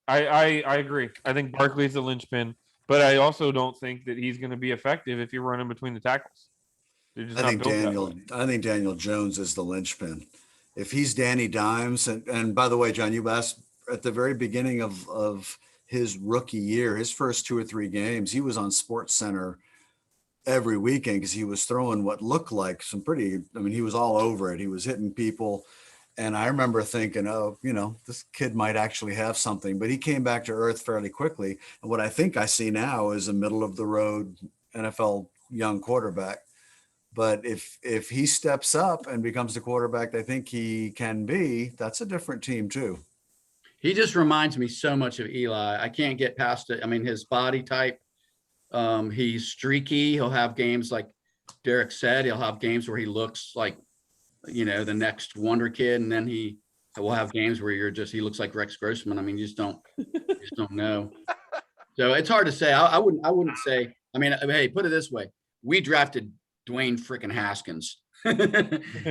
I agree. I think Barkley's the linchpin, but I also don't think that he's going to be effective if you run him between the tackles.
I think Daniel Jones is the linchpin. If he's Danny Dimes, and by the way, John, you asked at the very beginning of his rookie year, his first 2 or 3 games, he was on SportsCenter every weekend because he was throwing what looked like he was all over it. He was hitting people. And I remember thinking, this kid might actually have something, but he came back to earth fairly quickly. And what I think I see now is a middle of the road NFL young quarterback. But if he steps up and becomes the quarterback they think he can be, that's a different team too.
He just reminds me so much of Eli. I can't get past it. I mean, his body type, he's streaky. He'll have games like Derek said, he'll have games where he looks like, the next wonder kid. And then he will have games where he looks like Rex Grossman. I mean, you just don't know. So it's hard to say. I wouldn't say, hey, put it this way. We drafted Dwayne freaking Haskins.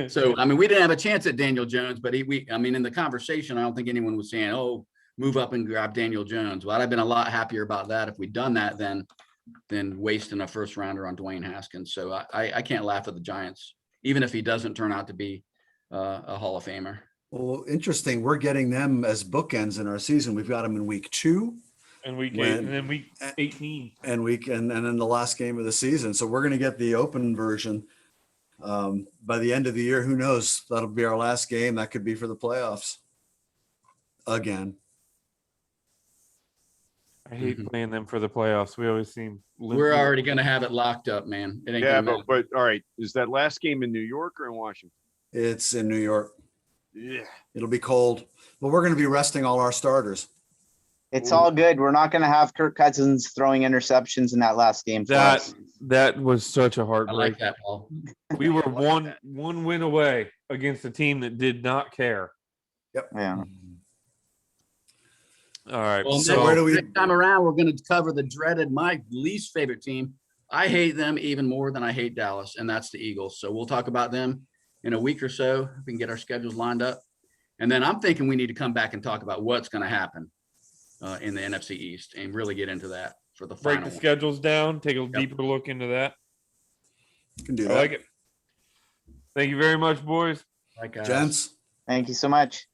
So, we didn't have a chance at Daniel Jones, but in the conversation, I don't think anyone was saying, oh, move up and grab Daniel Jones. Well, I'd have been a lot happier about that if we'd done that than wasting a first rounder on Dwayne Haskins. So I can't laugh at the Giants, even if he doesn't turn out to be a Hall of Famer.
Well, interesting. We're getting them as bookends in our season. We've got them in week 2.
And week 8, and then week 18.
And then the last game of the season. So we're going to get the open version by the end of the year. Who knows? That'll be our last game. That could be for the playoffs again.
I hate playing them for the playoffs. We always seem
we're already going to have it locked up, man. It ain't
but all right. Is that last game in New York or in Washington?
It's in New York.
Yeah.
It'll be cold. But we're going to be resting all our starters.
It's
Ooh.
all good. We're not going to have Kirk Cousins throwing interceptions in that last game for us.
That was such a
I
heartbreak.
like that, Paul.
We were
I like
one win away against a team that did not care.
Yeah.
All right.
Well,
So where do we-
next time around, we're going to cover the dreaded, my least favorite team. I hate them even more than I hate Dallas, and that's the Eagles. So we'll talk about them in a week or so. If we can get our schedules lined up. And then I'm thinking we need to come back and talk about what's going to happen in the NFC East and really get into that for the
Break
final
the
one.
schedules down, take a deeper look into that.
Can do
I
that.
like it. Thank you very much, boys.
Like,
Gents.
Thank you so much.